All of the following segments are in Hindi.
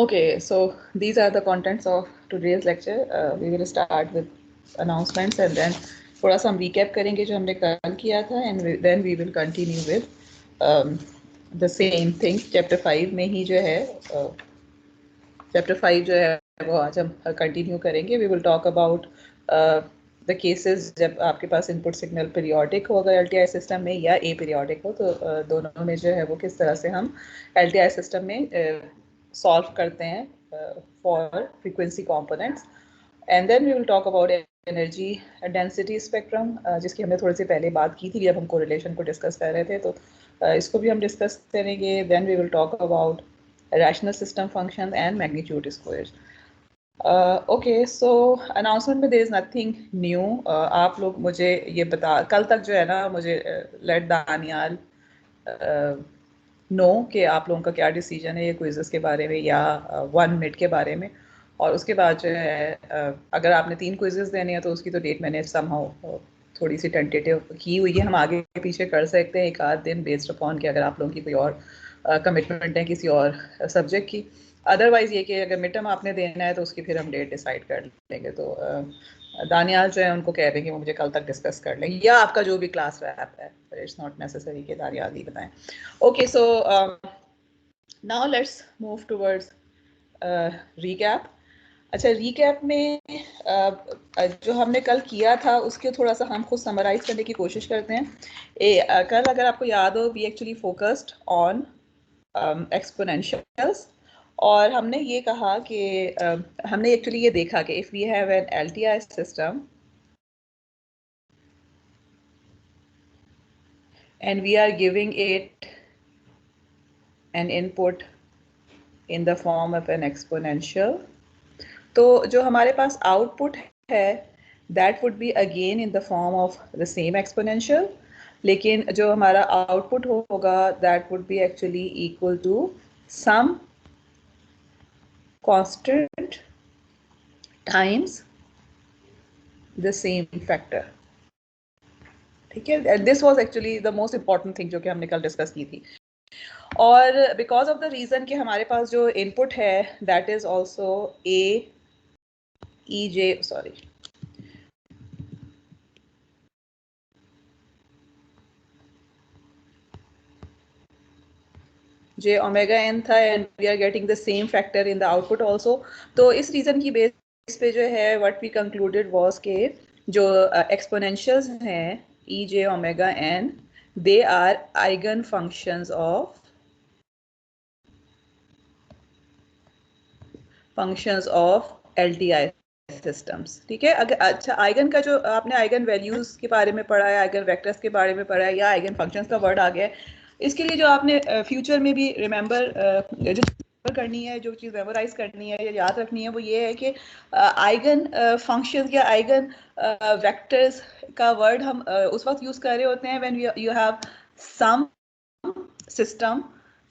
Okay, so these are the contents of today's lecture. We will start with announcements and then थोड़ा सा हम recap करेंगे जो हमने कल किया था and then we will continue with um, the same thing. Chapter 5 में ही जो है Chapter 5 जो है वो आज हम कंटिन्यू करेंगे. We will talk about the cases जब आपके पास इनपुट सिग्नल पीरियोडिक हो अगर LTI सिस्टम में या ए पीरियोडिक हो, तो दोनों में जो है वो किस तरह से हम LTI सिस्टम में सॉल्व करते हैं for frequency components. And then we will talk about energy density spectrum, जिसकी हमने थोड़ी सी पहले बात की थी जब हम कोरिलेशन को डिस्कस कर रहे थे, तो इसको भी हम डिस्कस करेंगे. Then we will talk about rational system function and magnitude squares. Okay, so announcement में देयर इज़ नथिंग न्यू. आप लोग मुझे ये बता, कल तक जो है ना मुझे लेट दानियाल नो कि आप लोगों का क्या डिसीजन है ये क्विज़ेस के बारे में या 1 मिनट के बारे में. और उसके बाद जो है अगर आपने 3 क्विज़ेस देने हैं तो उसकी तो डेट मैंने समहाउ थोड़ी सी टेंटेटिव की हुई है. हम आगे पीछे कर सकते हैं एक आध दिन बेस्ड अपॉन कि अगर आप लोगों की कोई और कमिटमेंट है किसी और सब्जेक्ट की. अदरवाइज़ ये कि अगर मिड टर्म आपने देना है तो उसकी फिर हम डेट डिसाइड कर लेंगे. तो दानियाल जो है उनको कह देंगे वो मुझे कल तक डिस्कस कर लेंगे, या आपका जो भी क्लास रैप है. इट्स नॉट नेसेसरी कि दानियाल ही बताएं. Okay, so now let's move towards recap. अच्छा, recap में जो हमने कल किया था उसके थोड़ा सा हम खुद समराइज करने की कोशिश करते हैं. कल अगर आपको याद हो, we actually focused on exponentials. और हमने ये कहा कि हमने एक्चुअली ये देखा कि if we have an LTI system and we are giving it an input in the form of an exponential, तो जो हमारे पास आउटपुट है that would be again in the form of the same exponential, लेकिन जो हमारा आउटपुट होगा that would be actually equal to some constant times the same factor. ठीक है, this was actually the most important thing जो कि हमने कल डिस्कस की थी. और बिकॉज ऑफ द रीज़न कि हमारे पास जो इनपुट है that is also a e j sorry j omega n था and we are getting the same factor in the output also. तो इस रीज़न की बेस पे जो है व्हाट वी कंक्लूडेड वाज के जो एक्सपोनेंशियल्स हैं e j omega n, they are eigen functions of LTI systems. ठीक है, अगर अच्छा आइगन का जो आपने आइगन वैल्यूज के बारे में पढ़ा है, आइगन वेक्टर्स के बारे में पढ़ा है, या आइगन फंक्शंस का वर्ड आ गया है, इसके लिए जो आपने फ्यूचर में भी रिमेंबर जो करनी है, जो चीज़ मेमोराइज करनी है या याद रखनी है, वो ये है कि आइगन फंक्शंस या आइगन वेक्टर्स का वर्ड हम उस वक्त यूज़ कर रहे होते हैं when you have some system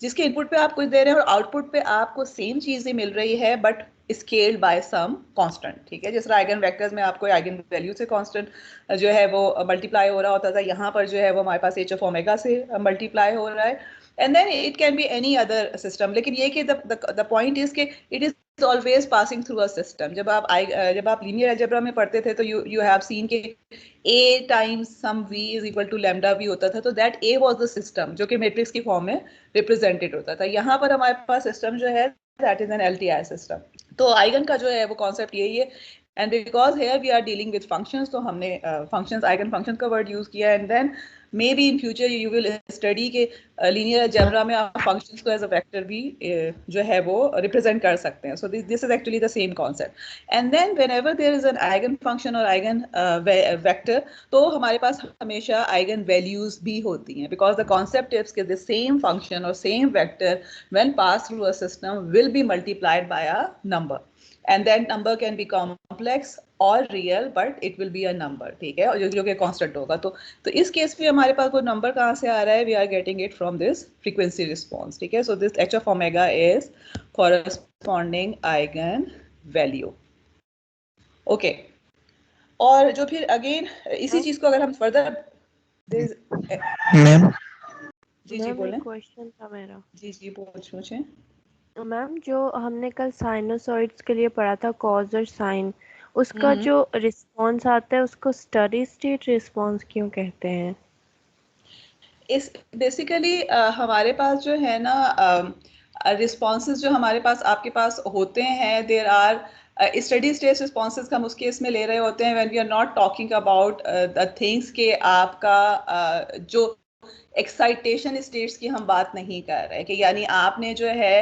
जिसके इनपुट पे आप कुछ दे रहे हैं और आउटपुट पे आपको सेम चीज़ें मिल रही है but scaled by some constant. ठीक है, जिस तरह आइगन वेक्टर्स में आपको आइगन वैल्यू से कांस्टेंट जो है वो मल्टीप्लाई हो रहा होता था, यहाँ पर जो है वो हमारे पास एच ऑफ ओमेगा से मल्टीप्लाई हो रहा है. And then it can be any other system, लेकिन ये कि द पॉइंट इज कि it is always passing through a system. जब आप लीनियर अलजेब्रा में पढ़ते थे तो यू हैव सीन के a times some v is equal to lambda v होता था, तो that a was the system जो कि मैट्रिक्स की फॉर्म में रिप्रेजेंटेड होता था. यहाँ पर हमारे पास सिस्टम जो है that is an LTI system. तो आइगन का जो है वो कॉन्सेप्ट यही है. And because here we are dealing with functions, तो हमने फंक्शंस आइगन फंक्शंस का वर्ड यूज किया. And then maybe in future you will study के लीनियर अलजेब्रा में आप फंक्शंस को एज अ वेक्टर भी जो है वो रिप्रेजेंट कर सकते हैं. So this is actually the same concept. And then whenever there is an eigen function और आइगन वेक्टर, तो हमारे पास हमेशा आइगन वैल्यूज भी होती हैं, बिकॉज द कॉन्सेप्ट इज कि द सेम फंक्शन और same vector when pass through a system will be multiplied by a number. And that number can be complex और real, but it will be a number. ठीक है, और जो कि कांस्टेंट होगा. तो इस केस में हमारे पास कोई नंबर कहाँ से आ रहा है, we are getting it from this frequency response. ठीक है, so this H of omega is corresponding eigenvalue. Okay, और जो फिर अगेन इसी चीज को अगर हम फर्दर मैम जी बोलें. क्वेश्चन था मेरा. जी पूछें. मैम जो हमने कल साइनोसॉइड्स के लिए पढ़ा था कॉज और साइन, उसका हम्म। जो रिस्पॉन्स आता है उसको स्टडी स्टेट रिस्पॉन्स क्यों कहते हैं? इस बेसिकली हमारे पास जो है ना रिस्पॉन्सेज जो हमारे पास आपके पास होते हैं, there are steady state responses हम उसके इसमें ले रहे होते हैं when we are not talking about the things के आपका जो एक्साइटेशन स्टेट्स की हम बात नहीं कर रहे कि यानी आपने जो है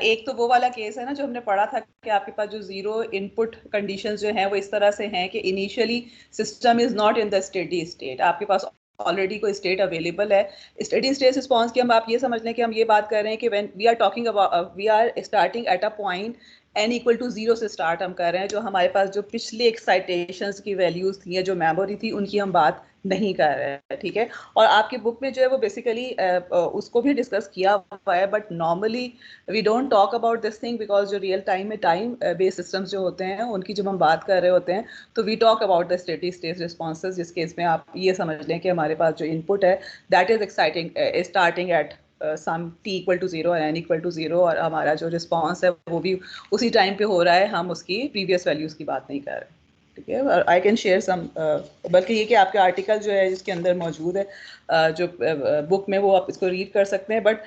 एक तो वो वाला केस है ना जो हमने पढ़ा था कि आपके पास जो जीरो इनपुट कंडीशंस जो हैं वो इस तरह से हैं कि initially system is not in the steady state, आपके पास ऑलरेडी कोई स्टेट अवेलेबल है। स्टेडी स्टेट रिस्पॉन्स की हम आप ये समझ लें कि हम ये बात कर रहे हैं कि when we are talking about we are starting at a point n equal to zero से स्टार्ट हम कर रहे हैं, जो हमारे पास जो पिछले एक्साइटेशंस की वैल्यूज थी या जो मेमोरी थी उनकी हम बात नहीं कर रहे हैं, ठीक है। और आपकी बुक में जो है वो बेसिकली उसको भी डिस्कस किया हुआ है, but normally we don't talk about this thing because जो रियल टाइम में टाइम बेस्ड सिस्टम्स जो होते हैं उनकी जब हम बात कर रहे होते हैं तो we talk about the steady state responses, जिस केस में आप ये समझ लें कि हमारे पास जो इनपुट है that is exciting starting at some t equal to zero और n इक्वल टू जीरो, और हमारा जो रिस्पॉन्स है वो भी उसी टाइम पे हो रहा है, हम उसकी प्रीवियस वैल्यूज की बात नहीं कर रहे, ठीक है। और आई कैन शेयर सम, बल्कि ये कि आपके आर्टिकल जो है जिसके अंदर मौजूद है जो बुक में, वो आप इसको रीड कर सकते हैं, but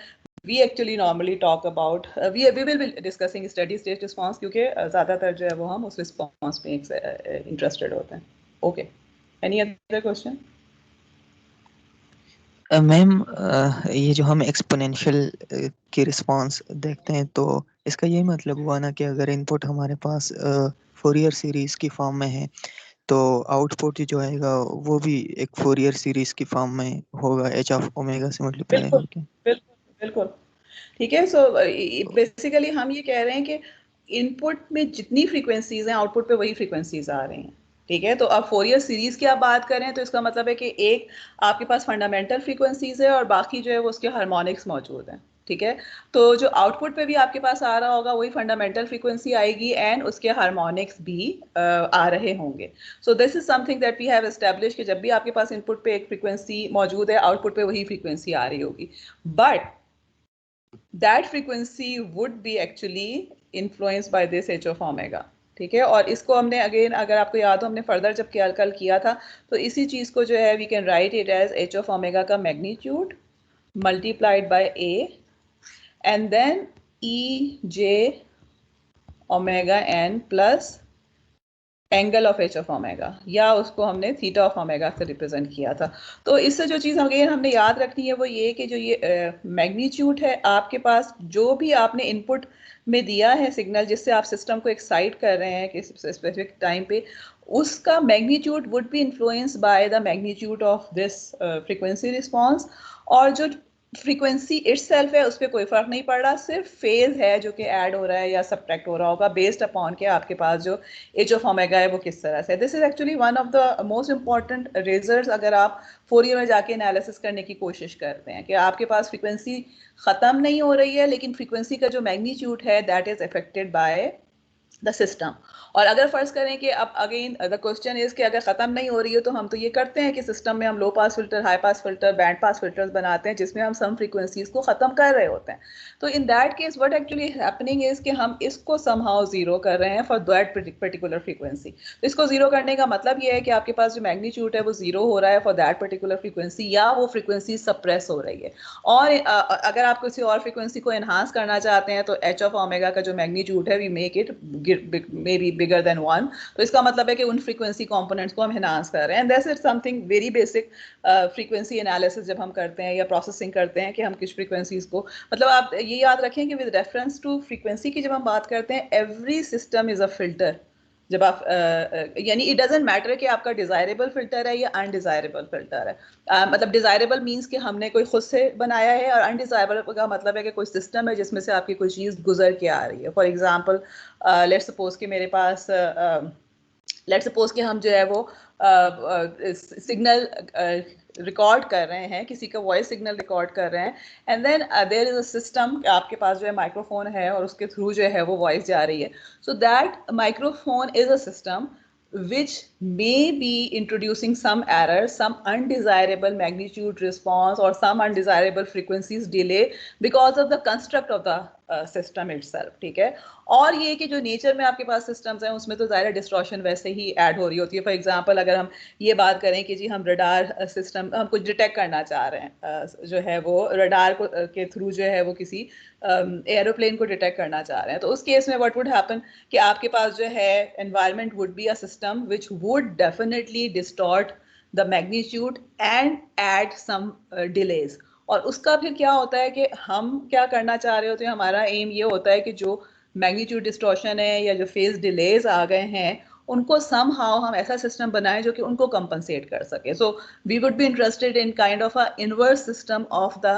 we actually normally talk about we will be discussing steady state response क्योंकि ज़्यादातर जो है वो हम उस रिस्पॉन्स पे इंटरेस्टेड होते हैं। Okay, any other question? Ma'am ये जो हम एक्सपोनेंशियल की रिस्पांस देखते हैं तो इसका यही मतलब हुआ ना कि अगर इनपुट हमारे पास फोरियर सीरीज की फॉर्म में है तो आउटपुट जो आएगा वो भी एक फोरियर सीरीज की फॉर्म में होगा, एच ऑफ ओमेगा से मल्टीप्लाई बिल्कुल करके। बिल्कुल बिल्कुल, ठीक है। सो बेसिकली हम ये कह रहे हैं कि इनपुट में जितनी फ्रीक्वेंसीज हैं आउटपुट पे वही फ्रीक्वेंसीज आ रही हैं, ठीक है। तो अब फोरियर सीरीज की आप बात करें तो इसका मतलब है कि एक आपके पास फंडामेंटल फ्रीक्वेंसीज है और बाकी जो है वो उसके हार्मोनिक्स मौजूद हैं, ठीक है। तो जो आउटपुट पे भी आपके पास आ रहा होगा वही फंडामेंटल फ्रीक्वेंसी आएगी एंड उसके हार्मोनिक्स भी आ रहे होंगे। So this is something that we have establish कि जब भी आपके पास इनपुट पे एक फ्रीक्वेंसी मौजूद है आउटपुट पे वही फ्रीक्वेंसी आ रही होगी, but that frequency would be actually influenced by this h of omega, ठीक है। और इसको हमने अगेन, अगर आपको याद हो, हमने फर्दर जब कल किया था तो इसी चीज को जो है we can write it as h of omega का magnitude multiplied by a and then e j omega n plus angle of H of omega, या उसको हमने थीटा ऑफ ओमेगा से रिप्रेजेंट किया था। तो इससे जो चीज़ अगेन हमने याद रखनी है वो ये कि जो ये मैग्नीट्यूड है आपके पास, जो भी आपने इनपुट में दिया है सिग्नल जिससे आप सिस्टम को एक्साइट कर रहे हैं किसी स्पेसिफिक टाइम पे, उसका magnitude would be influenced by the magnitude of this frequency response. और जो फ्रीक्वेंसी इटसेल्फ है उस पर कोई फर्क नहीं पड़ रहा, सिर्फ फेज है जो कि ऐड हो रहा है या सब्ट्रैक्ट हो रहा होगा बेस्ड अपॉन के आपके पास जो एच ऑफ ओमेगा है वो किस तरह से। This is actually one of the most important results अगर आप फोरियर में जाके एनालिसिस करने की कोशिश करते हैं कि आपके पास फ्रीक्वेंसी खत्म नहीं हो रही है लेकिन फ्रीक्वेंसी का जो मैग्नीट्यूड है that is affected by the system. और अगर फर्ज करें कि अब अगेन द क्वेश्चन इज कि अगर खत्म नहीं हो रही है तो हम तो ये करते हैं कि सिस्टम में हम low pass filter, high pass filter, band pass filters बनाते हैं जिसमें हम सम फ्रीक्वेंसीज को खत्म कर रहे होते हैं। तो in that case what actually happening is कि हम इसको समहाउ जीरो कर रहे हैं फॉर दैट पर्टिकुलर फ्रीक्वेंसी। तो इसको जीरो करने का मतलब ये है कि आपके पास जो मैग्नीट्यूड है वो जीरो हो रहा है फॉर दैट पर्टिकुलर फ्रीक्वेंसी, या वो फ्रीक्वेंसी सप्रेस हो रही है। और अगर आप किसी और फ्रीक्वेंसी को एनहांस करना चाहते हैं तो एच ऑफ ओमेगा का जो मैग्नीट्यूड है we make it maybe bigger than 1। तो इसका मतलब है कि उन फ्रीक्वेंसी कंपोनेंट्स को हम एनहांस कर रहे हैं, and that's it something very basic frequency analysis जब हम करते हैं या प्रोसेसिंग करते हैं कि हम किस फ्रीक्वेंसीज को, मतलब आप ये याद रखें कि विद रेफरेंस टू फ्रीक्वेंसी की जब हम बात करते हैं every system is a filter. जब आप यानी इट डजेंट मैटर कि आपका डिजायरेबल फिल्टर है या अनडिजायरेबल फिल्टर है। मतलब डिजायरेबल मींस कि हमने कोई खुद से बनाया है, और अनडिजायरेबल का मतलब है कि कोई सिस्टम है जिसमें से आपकी कोई चीज़ गुजर के आ रही है। फॉर एग्जांपल लेट्स सपोज कि मेरे पास लेट्स सपोज कि हम जो है वो सिग्नल रिकॉर्ड कर रहे हैं, किसी का वॉइस सिग्नल रिकॉर्ड कर रहे हैं, and then there is a system, आपके पास जो है माइक्रोफोन है और उसके थ्रू जो है वो वॉइस जा रही है। So that microphone is a system which may be introducing some error, some undesirable magnitude response or some undesirable frequencies delay because of the construct of the system itself, ठीक है। और ये कि जो नेचर में आपके पास सिस्टम्स हैं उसमें तो ज़ाहिर डिस्टॉर्शन वैसे ही ऐड हो रही होती है। फॉर एग्जांपल अगर हम ये बात करें कि जी हम रडार सिस्टम हम कुछ डिटेक्ट करना चाह रहे हैं, जो है वो रडार को के थ्रू जो है वो किसी एरोप्लेन को डिटेक्ट करना चाह रहे हैं, तो उस केस में व्हाट वुड हैपन कि आपके पास जो है environment would be a system which would definitely distort the magnitude and add some delays. और उसका फिर क्या होता है कि हम क्या करना चाह रहे होते हैं, हमारा एम ये होता है कि जो मैग्नीट्यूड डिस्टॉर्शन है या जो फेज डिलेज आ गए हैं उनको समहाउ हम ऐसा सिस्टम बनाएं जो कि उनको कंपनसेट कर सके। So we would be interested in kind of a inverse system of the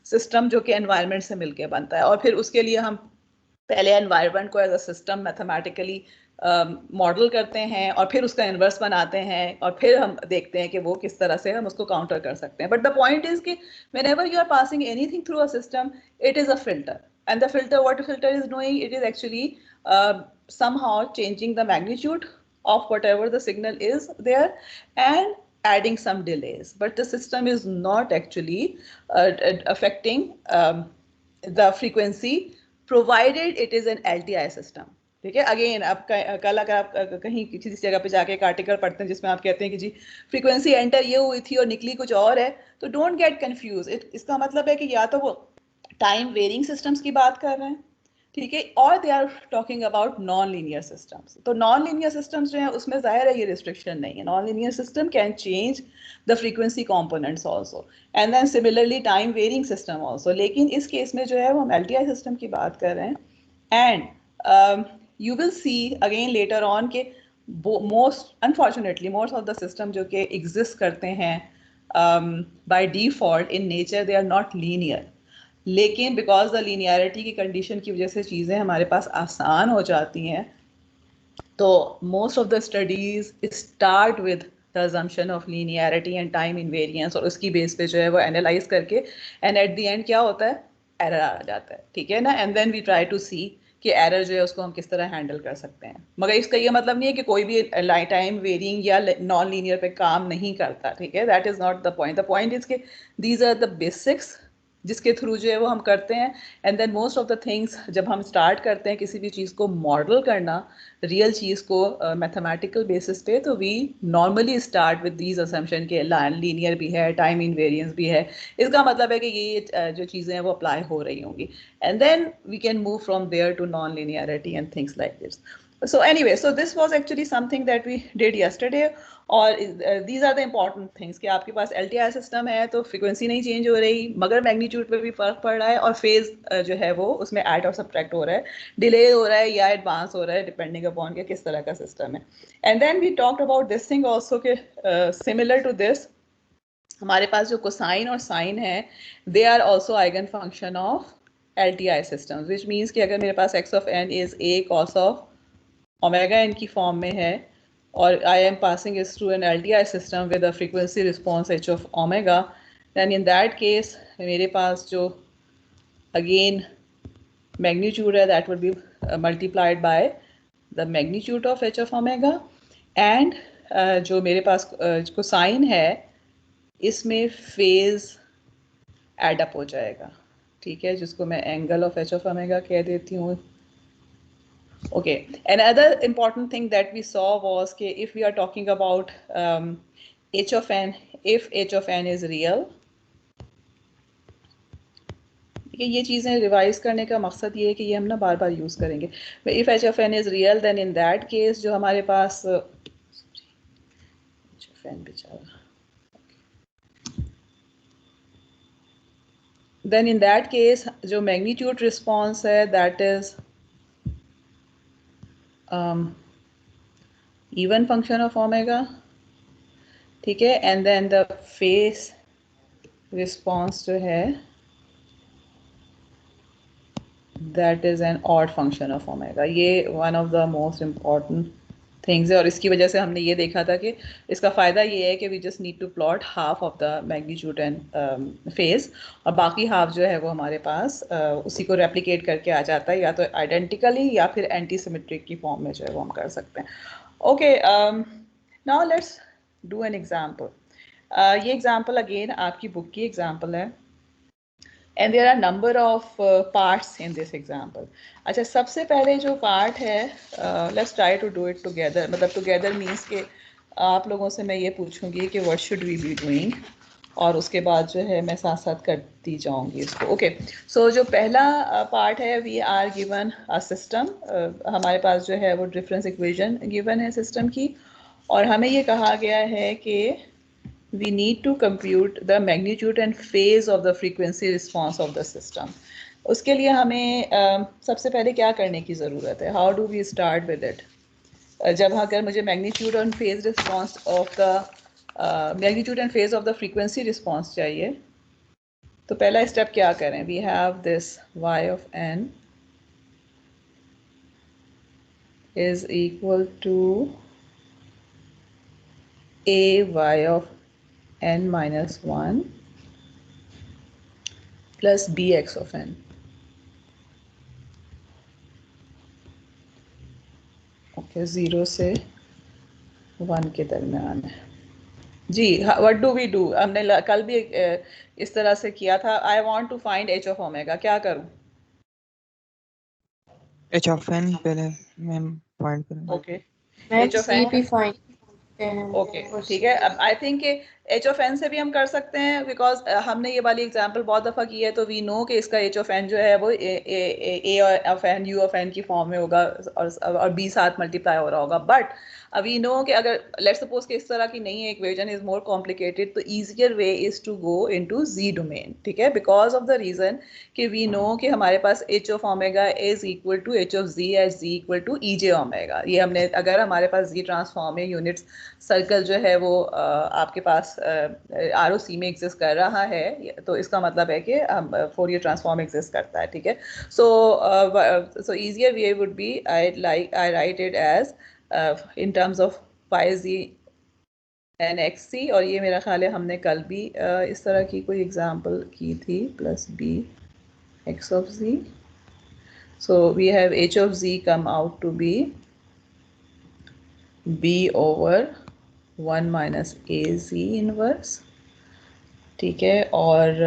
system जो कि एनवायरनमेंट से मिलके बनता है। और फिर उसके लिए हम पहले एनवायरनमेंट को as a system mathematically model करते हैं और फिर उसका इन्वर्स बनाते हैं और फिर हम देखते हैं कि वो किस तरह से हम उसको काउंटर कर सकते हैं। बट द पॉइंट इज कि whenever you are passing anything through a system, it is a filter, and the filter, what the filter is doing, it is actually somehow changing the magnitude of whatever the signal is there and adding some delays, but the system is not actually affecting the frequency provided it is an LTI system। ठीक है, अगेन आप कल अगर आप कहीं किसी जगह पे जाके एक आर्टिकल पढ़ते हैं जिसमें आप कहते हैं कि जी फ्रीक्वेंसी एंटर ये हुई थी और निकली कुछ और है, तो डोंट गेट कंफ्यूज। इसका मतलब है कि या तो वो टाइम वेरिंग सिस्टम्स की बात कर रहे हैं, ठीक है, और they are talking about nonlinear systems. तो नॉन लीनियर सिस्टम्स जो है उसमें जाहिर है ये रिस्ट्रिक्शन नहीं है, nonlinear system can change the frequency components also and then similarly time varying system also. लेकिन इस केस में जो है वो हम LTI सिस्टम की बात कर रहे हैं and you will see again later on के unfortunately most of the system जो कि exist करते हैं by default in nature they are not linear, लेकिन because the linearity की condition की वजह से चीज़ें हमारे पास आसान हो जाती हैं, तो most of the studies start with the assumption of linearity and time invariance और उसकी बेस पे जो है वो analyze करके and at the end क्या होता है, error आ जाता है, ठीक है ना, and then we try to see कि एरर जो है उसको हम किस तरह हैंडल कर सकते हैं। मगर इसका ये मतलब नहीं है कि कोई भी टाइम वेरिंग या नॉन लीनियर पे काम नहीं करता, ठीक है, that is not the point. The point is कि दीज आर द बेसिक्स जिसके थ्रू जो है वो हम करते हैं and then most of the things जब हम स्टार्ट करते हैं किसी भी चीज़ को मॉडल करना, रियल चीज़ को मैथमेटिकल बेसिस पे, तो we normally start with these assumption के लीनियर भी है, टाइम इनवेरियंस भी है, इसका मतलब है कि ये जो चीज़ें हैं वो अप्लाई हो रही होंगी and then we can move from there to non-linearity and things like this. So anyway, so this was actually something that we did yesterday और these are the important things कि आपके पास LTI सिस्टम है तो फ्रीक्वेंसी नहीं चेंज हो रही मगर मैग्नीट्यूड पे भी फर्क पड़ रहा है और फेज जो है वो उसमें ऐड और सब्ट्रैक्ट हो रहा है, डिले हो रहा है या एडवांस हो रहा है डिपेंडिंग अपॉन के किस तरह का सिस्टम है। And then we talked about this thing also के सिमिलर टू दिस हमारे पास जो कोसाइन और साइन है they are also eigen function of LTI systems, which means कि अगर मेरे पास x of n is a cos of omega n की फॉर्म में है और I am passing it through an LTI system with a frequency response h of omega, then in that case मेरे पास जो again magnitude है that would be multiplied by the magnitude of h of omega and जो मेरे पास cosine है इसमें phase add up हो जाएगा, ठीक है, जिसको मैं angle of H of omega कह देती हूँ। Okay, another important thing that we saw was कि if we are talking about H of n, if H of n is real, ये चीज़ें रिवाइज करने का मकसद ये है कि ये हम ना बार बार यूज़ करेंगे। If H of n is real then in that case जो हमारे पास एच ऑफ एन बेचारा, then in that case जो magnitude response है that is even function of omega, ठीक है, and then the phase response जो है that is an odd function of omega। ये one of the most important things है और इसकी वजह से हमने ये देखा था कि इसका फ़ायदा ये है कि we just need to plot half of the magnitude and phase और बाकी हाफ जो है वो हमारे पास उसी को रेप्लिकेट करके आ जाता है या तो आइडेंटिकली या फिर एंटी सिमेट्रिक की फॉर्म में जो है वो हम कर सकते हैं। Okay, now let's do an example. ये एग्जाम्पल अगेन आपकी बुक की एग्जाम्पल है and there are number of parts in this example. अच्छा, सबसे पहले जो part है, let's try to do it together. मतलब together means कि आप लोगों से मैं ये पूछूंगी कि what should we be doing, और उसके बाद जो है मैं साथ साथ करती जाऊंगी इसको. ओके, सो जो पहला पार्ट है, we are given a system. हमारे पास जो है वो डिफरेंस इक्वेशन गिवन है सिस्टम की, और हमें ये कहा गया है कि we need to compute the magnitude and phase of the frequency response of the system. उसके लिए हमें सबसे पहले क्या करने की ज़रूरत है? How do we start with it? जब अगर मुझे magnitude and phase response of the magnitude and phase of the frequency response चाहिए, तो पहला स्टेप क्या करें? We have this y of n is equal to a y of n minus 1 plus bx of n. Okay, 0 से 1 के दरमियान है जी. What do we do? हमने कल भी इस तरह से किया था. I want to find H of omega. क्या करूं? एच ऑफ एन पहले मैम फाइंड करें. Okay, ma'am H of C भी एन. फाइंड करते हैं. ओके, ठीक है. अब I think H of n से भी हम कर सकते हैं, बिकॉज हमने ये वाली एग्जांपल बहुत दफ़ा की है, तो वी नो कि इसका एच ऑफ एन जो है वो a of n u of n की फॉर्म में होगा, और बी साथ मल्टीप्लाई हो रहा होगा. बट वी नो कि अगर लेट्स सपोज कि इस तरह की नहीं है, इक्वेशन इज मोर कॉम्प्लिकेटेड, तो easier way is to go into z domain. ठीक है, बिकॉज ऑफ द रीजन कि वी नो कि हमारे पास H of omega is equal to h of z at z equal to e j omega. ये हमने, अगर हमारे पास जी ट्रांसफॉर्म है, यूनिट्स सर्कल जो है वो आपके पास आर ओ सी में एग्जिस्ट कर रहा है, तो इसका मतलब है कि फोरियर ट्रांसफॉर्म एग्जिस्ट करता है. ठीक है, so easier way would be, I write it as in terms of y z and x c, और ये मेरा ख्याल है हमने कल भी इस तरह की कोई एग्जांपल की थी, plus b x of z. So we have h of z come out to be b over 1 minus a z inverse. ठीक है, और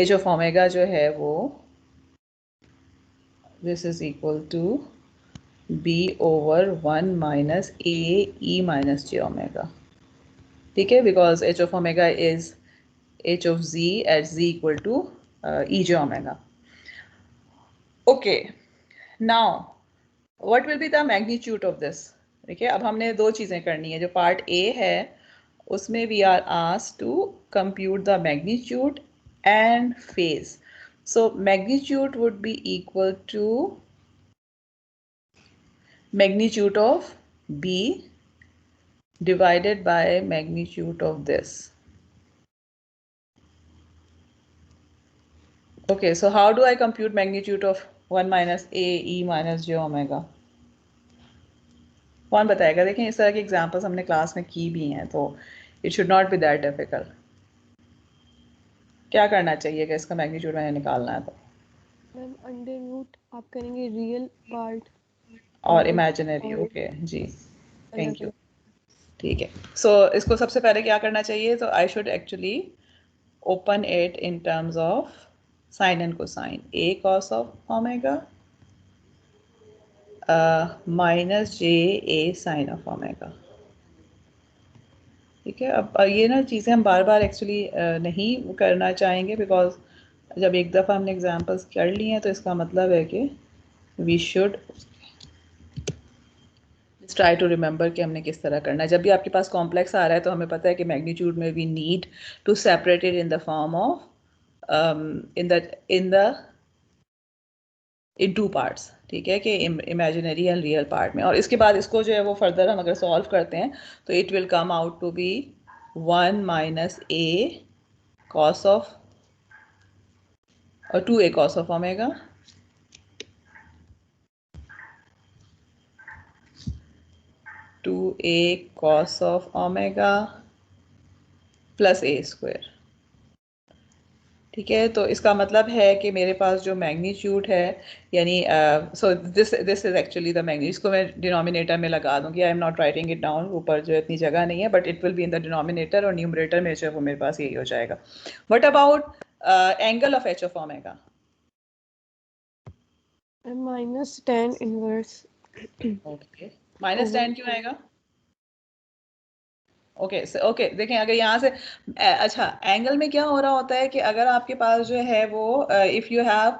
h of omega जो है वो this is equal to b over 1 minus a e minus j omega. ठीक है, because h of omega is h of z at z equal to e j omega. Okay, now what will be the magnitude of this? ठीक है, अब हमने दो चीज़ें करनी है. जो पार्ट A है उसमें we are asked to compute the magnitude and phase. So magnitude would be equal to magnitude of B divided by magnitude of this. Okay, so how do I compute magnitude of 1 minus a e minus j omega? कौन बताएगा? देखें, इस तरह के एग्जांपल्स हमने क्लास में की भी हैं, तो it should not be that difficult. क्या करना चाहिए कि इसका मैग्नीट्यूड मैंने निकालना है? तो मैम अंडर रूट आप करेंगे रियल पार्ट और इमेजिनरी. ओके जी, थैंक यू. ठीक है, सो इसको सबसे पहले क्या करना चाहिए? तो I should actually open it in terms of sine and cosine. a cos of omega minus j a sine of omega. ठीक है, अब ये ना चीज़ें हम बार बार एक्चुअली नहीं करना चाहेंगे, बिकॉज जब एक दफ़ा हमने एग्जांपल्स कर लिए हैं तो इसका मतलब है कि we should try to remember कि हमने किस तरह करना है. जब भी आपके पास कॉम्प्लेक्स आ रहा है तो हमें पता है कि मैग्नीट्यूड में we need to separate it in the form of in two parts. ठीक है, कि इमेजिनरी एंड रियल पार्ट में. और इसके बाद इसको जो है वो फर्दर हम अगर सॉल्व करते हैं तो it will come out to be 1 minus a cos of और 2a cos of omega to a cos of omega plus a square. ठीक है, तो इसका मतलब है कि मेरे पास जो मैग्नीट्यूड है, यानी सो this is actually the magnitude. इसको मैं डिनोमिनेटर में लगा दूंगी. I am not writing it down, ऊपर जो इतनी जगह नहीं है, but it will be in the denominator, और न्यूमरेटर में जो वो मेरे पास यही हो जाएगा. What about angle of H of omega? -tan inverse. Okay, -tan क्यों आएगा? ओके ओके, देखें अगर यहाँ से अच्छा, एंगल में क्या हो रहा होता है कि अगर आपके पास जो है वो इफ यू हैव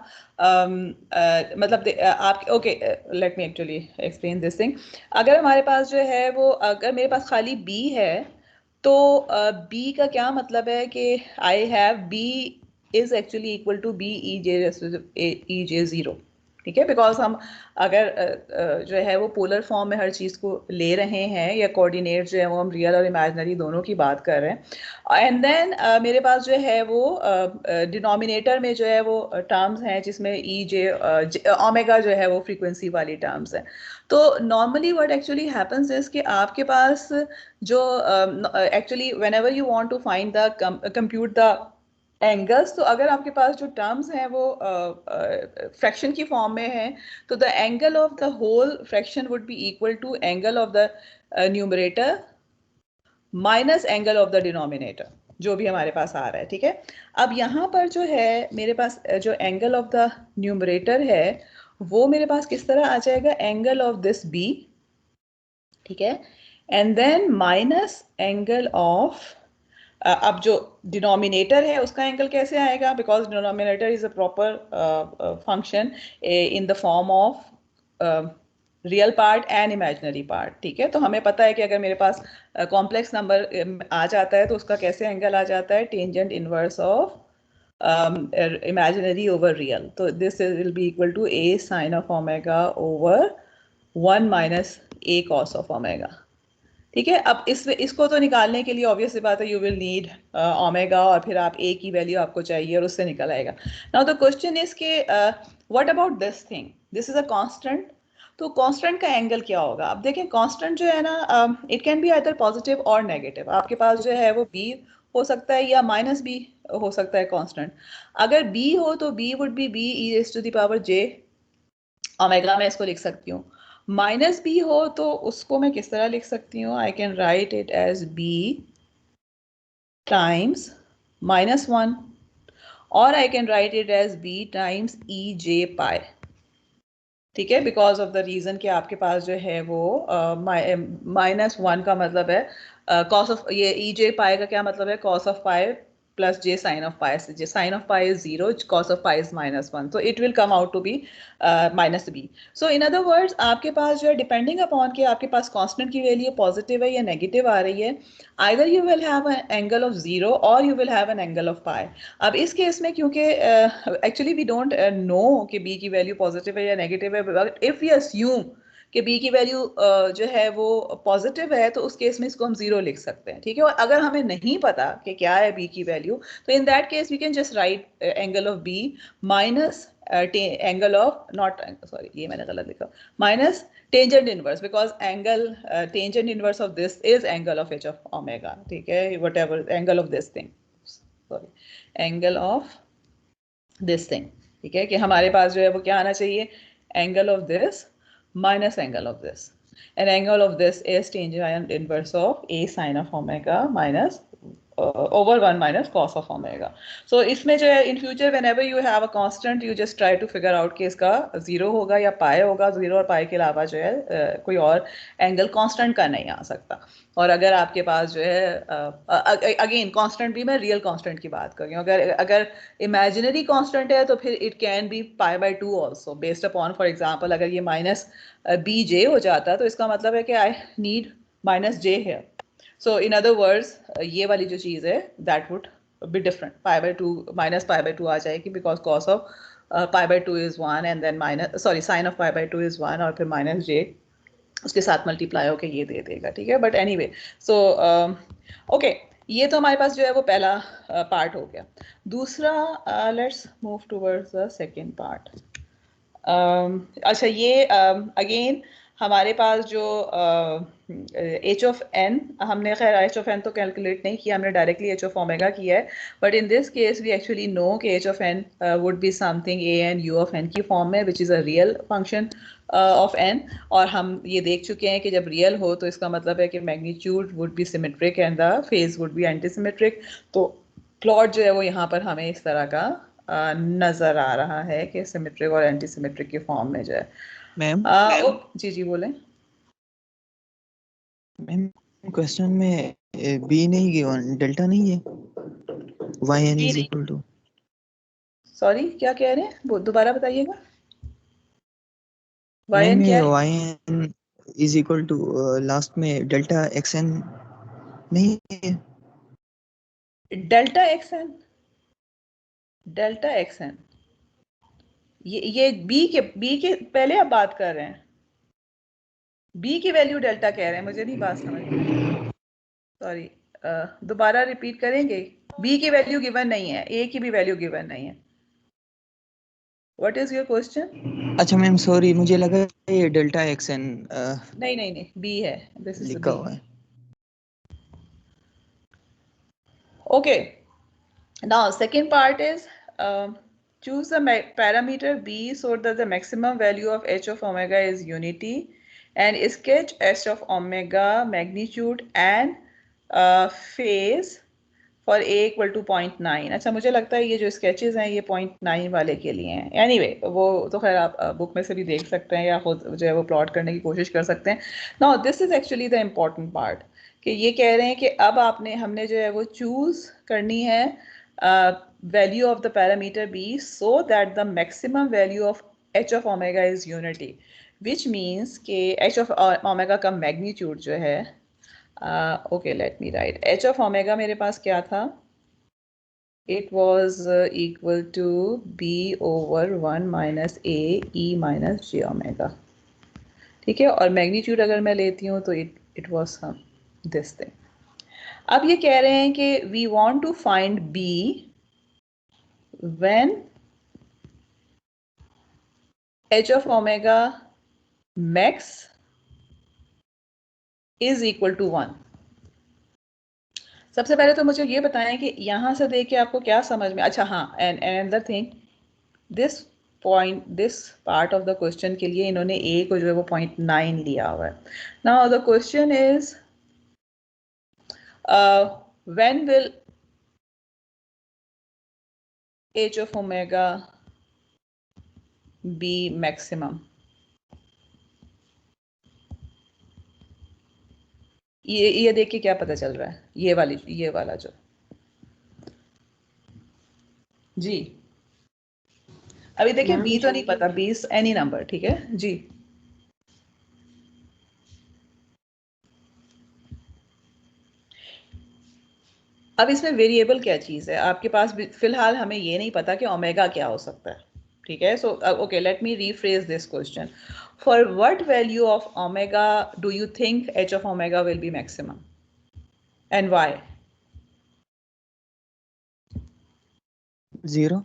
मतलब आप okay, let me actually explain this thing. अगर हमारे पास जो है वो, अगर मेरे पास खाली बी है तो बी का क्या मतलब है कि I have b is actually equal to b e j zero, ठीक है, बिकॉज हम अगर जो है वो पोलर फॉर्म में हर चीज़ को ले रहे हैं, या कोऑर्डिनेट जो है वो हम रियल और इमेजिनरी दोनों की बात कर रहे हैं, एंड देन मेरे पास जो है वो डिनोमिनेटर में जो है वो टर्म्स हैं जिसमें ई जे ओमेगा जो है वो फ्रीक्वेंसी वाली टर्म्स हैं। तो normally what actually happens is कि आपके पास जो actually whenever you want to find the compute the angles, तो अगर आपके पास जो टर्म्स हैं वो फ्रैक्शन की फॉर्म में हैं, तो the angle of the whole fraction would be equal to angle of the numerator minus angle of the denominator, जो भी हमारे पास आ रहा है, ठीक है। अब यहाँ पर जो है मेरे पास जो एंगल ऑफ द न्यूमरेटर है वो मेरे पास किस तरह आ जाएगा, एंगल ऑफ दिस बी, ठीक है, and then minus angle of अब जो डिनोमिनेटर है उसका एंगल कैसे आएगा, because denominator is a proper function in the form of real part and imaginary part, ठीक है। तो हमें पता है कि अगर मेरे पास कॉम्प्लेक्स नंबर आ जाता है तो उसका कैसे एंगल आ जाता है, tangent inverse of imaginary over real. So this will be equal to a sin of omega over 1 minus a cos of omega, ठीक है। अब इसको तो निकालने के लिए ऑब्वियस सी बात है, यू विल नीड ओमेगा, और फिर आप ए की वैल्यू आपको चाहिए और उससे निकल आएगा। नाउ द क्वेश्चन इज के what about this thing, this is a constant, तो कांस्टेंट का एंगल क्या होगा? अब देखें कांस्टेंट जो है ना, it can be either positive और नेगेटिव। आपके पास जो है वो बी हो सकता है या माइनस बी हो सकता है कांस्टेंट। अगर बी हो तो b would be b e raise to the power j omega, मैं इसको लिख सकती हूँ। माइनस बी हो तो उसको मैं किस तरह लिख सकती हूँ, I can write it as b times -1, और I can write it as b times e j pi, ठीक है, बिकॉज ऑफ द रीजन कि आपके पास जो है वो -1 का मतलब है कॉस ऑफ, ये ई जे पाई का क्या मतलब है, cos of pi plus j sine of pi, j sine of pi is 0, cos of pi is -1, so it will come out to be -b. So in other words आपके पास जो है डिपेंडिंग अपॉन कि आपके पास कांस्टेंट की वैल्यू पॉजिटिव है या नेगेटिव आ रही है, either you will have an angle of 0 or you will have an angle of pi. अब इस केस में क्योंकि एक्चुअली वी डोंट नो कि b की वैल्यू पॉजिटिव है या नेगेटिव है, बट इफ वी अस्यूम कि b की वैल्यू जो है वो पॉजिटिव है तो उस केस में इसको हम 0 लिख सकते हैं, ठीक है। और अगर हमें नहीं पता कि क्या है b की वैल्यू, तो in that case we can just write angle of b minus angle of, not sorry ये मैंने गलत लिखा, minus tangent inverse, because angle tangent inverse of this is angle of h of omega, ठीक है, whatever angle of this thing, sorry, angle of this thing, ठीक है, कि हमारे पास जो है वो क्या आना चाहिए, angle of this minus angle of this, and angle of this is tangent inverse of a sin of omega minus over 1 minus cos of omega. So इसमें जो है in future whenever you have a constant you just try to figure out कि इसका 0 होगा या पाई होगा, 0 और पाई के अलावा जो है कोई और एंगल कांस्टेंट का नहीं आ सकता। और अगर आपके पास जो है अगेन कांस्टेंट भी मैं रियल कांस्टेंट की बात कर रही हूँ, अगर अगर इमेजिनरी कांस्टेंट है तो फिर it can be π/2 also based upon, for example अगर ये -bj हो जाता है तो इसका मतलब है कि आई नीड -j है। So in other words ये वाली जो चीज़ है that would be different, π/2 minus π/2 आ जाएगी because cos of π/2 is 1 and then minus sorry sin of π/2 is 1 और फिर -j उसके साथ मल्टीप्लाई होकर ये दे देगा, ठीक है। बट एनीवे सो ओके, ये तो हमारे पास जो है वो पहला पार्ट हो गया। दूसरा let's move towards the second part. अच्छा ये अगेन हमारे पास जो एच ऑफ एन, हमने खैर एच ऑफ एन तो कैलकुलेट नहीं किया, हमने डायरेक्टली एच ऑफ ओमेगा किया है, but in this case we actually know कि h of n would be something a n u of n की फॉर्म में, which is a real function of n. और हम ये देख चुके हैं कि जब रियल हो तो इसका मतलब है कि magnitude would be symmetric and the phase would be anti symmetric. तो प्लॉट जो है वो यहाँ पर हमें इस तरह का नजर आ रहा है कि सिमेट्रिक और एंटी सिमेट्रिक के फॉर्म में जो है। मैम जी जी बोलें। मैम क्वेश्चन में बी नहीं गिवन, डेल्टा नहीं है, y n is equal to. Sorry क्या कह रहे हैं, वो दोबारा बताइएगा। वाई मैम एन क्या ये है? Y n is equal to last में डेल्टा एक्स एन नहीं है। Delta x n, delta x n, ये बी के पहले आप बात कर रहे हैं, बी की वैल्यू डेल्टा कह रहे हैं, मुझे नहीं बात समझ में आई, सॉरी। दोबारा रिपीट करेंगे। बी की वैल्यू गिवन नहीं है, ए की भी वैल्यू गिवन नहीं है। What is your question? अच्छा मैम सॉरी, मुझे लगा ये डेल्टा एक्स एन नहीं नहीं नहीं, बी है, दिस इज लिखा बी। हुआ है। Okay, now second part is choose the parameter b so that the maximum value of h of omega is unity, and sketch h of omega magnitude and phase for a equal to 0.9। अच्छा मुझे लगता है ये जो स्केचेस हैं ये 0.9 वाले के लिए हैं। एनीवे वो तो खैर आप बुक में से भी देख सकते हैं या खुद जो है वो प्लॉट करने की कोशिश कर सकते हैं। Now this is actually the important part कि ये कह रहे हैं कि अब हमने जो है वो चूज करनी है value of the parameter b so that the maximum value of H of omega is unity, which means कि एच ऑफ ओमेगा का मैग्नीट्यूड जो है, okay let me write, h of omega मेरे पास क्या था, it was equal to b over 1 minus a e minus j omega। ठीक है, और मैग्नीट्यूड अगर मैं लेती हूँ तो it was some this thing. अब ये कह रहे हैं कि we want to find b when h of omega max is equal to 1। सबसे पहले तो मुझे ये बताएं कि यहां से देख के आपको क्या समझ में, अच्छा हाँ, and another thing, this point, this part of the question के लिए इन्होंने ए को जो है वो 0.9 लिया हुआ है। Now the question is when will h of omega be maximum. ये देख के क्या पता चल रहा है, ये वाला जो, जी अभी देखिए मैम बी तो नहीं पता, बी एनी नंबर, ठीक है जी। अब इसमें वेरिएबल क्या चीज़ है आपके पास, फिलहाल हमें ये नहीं पता कि ओमेगा क्या हो सकता है, ठीक है। So okay let me rephrase this question, for what value of omega do you think H of omega will be maximum and why? 0।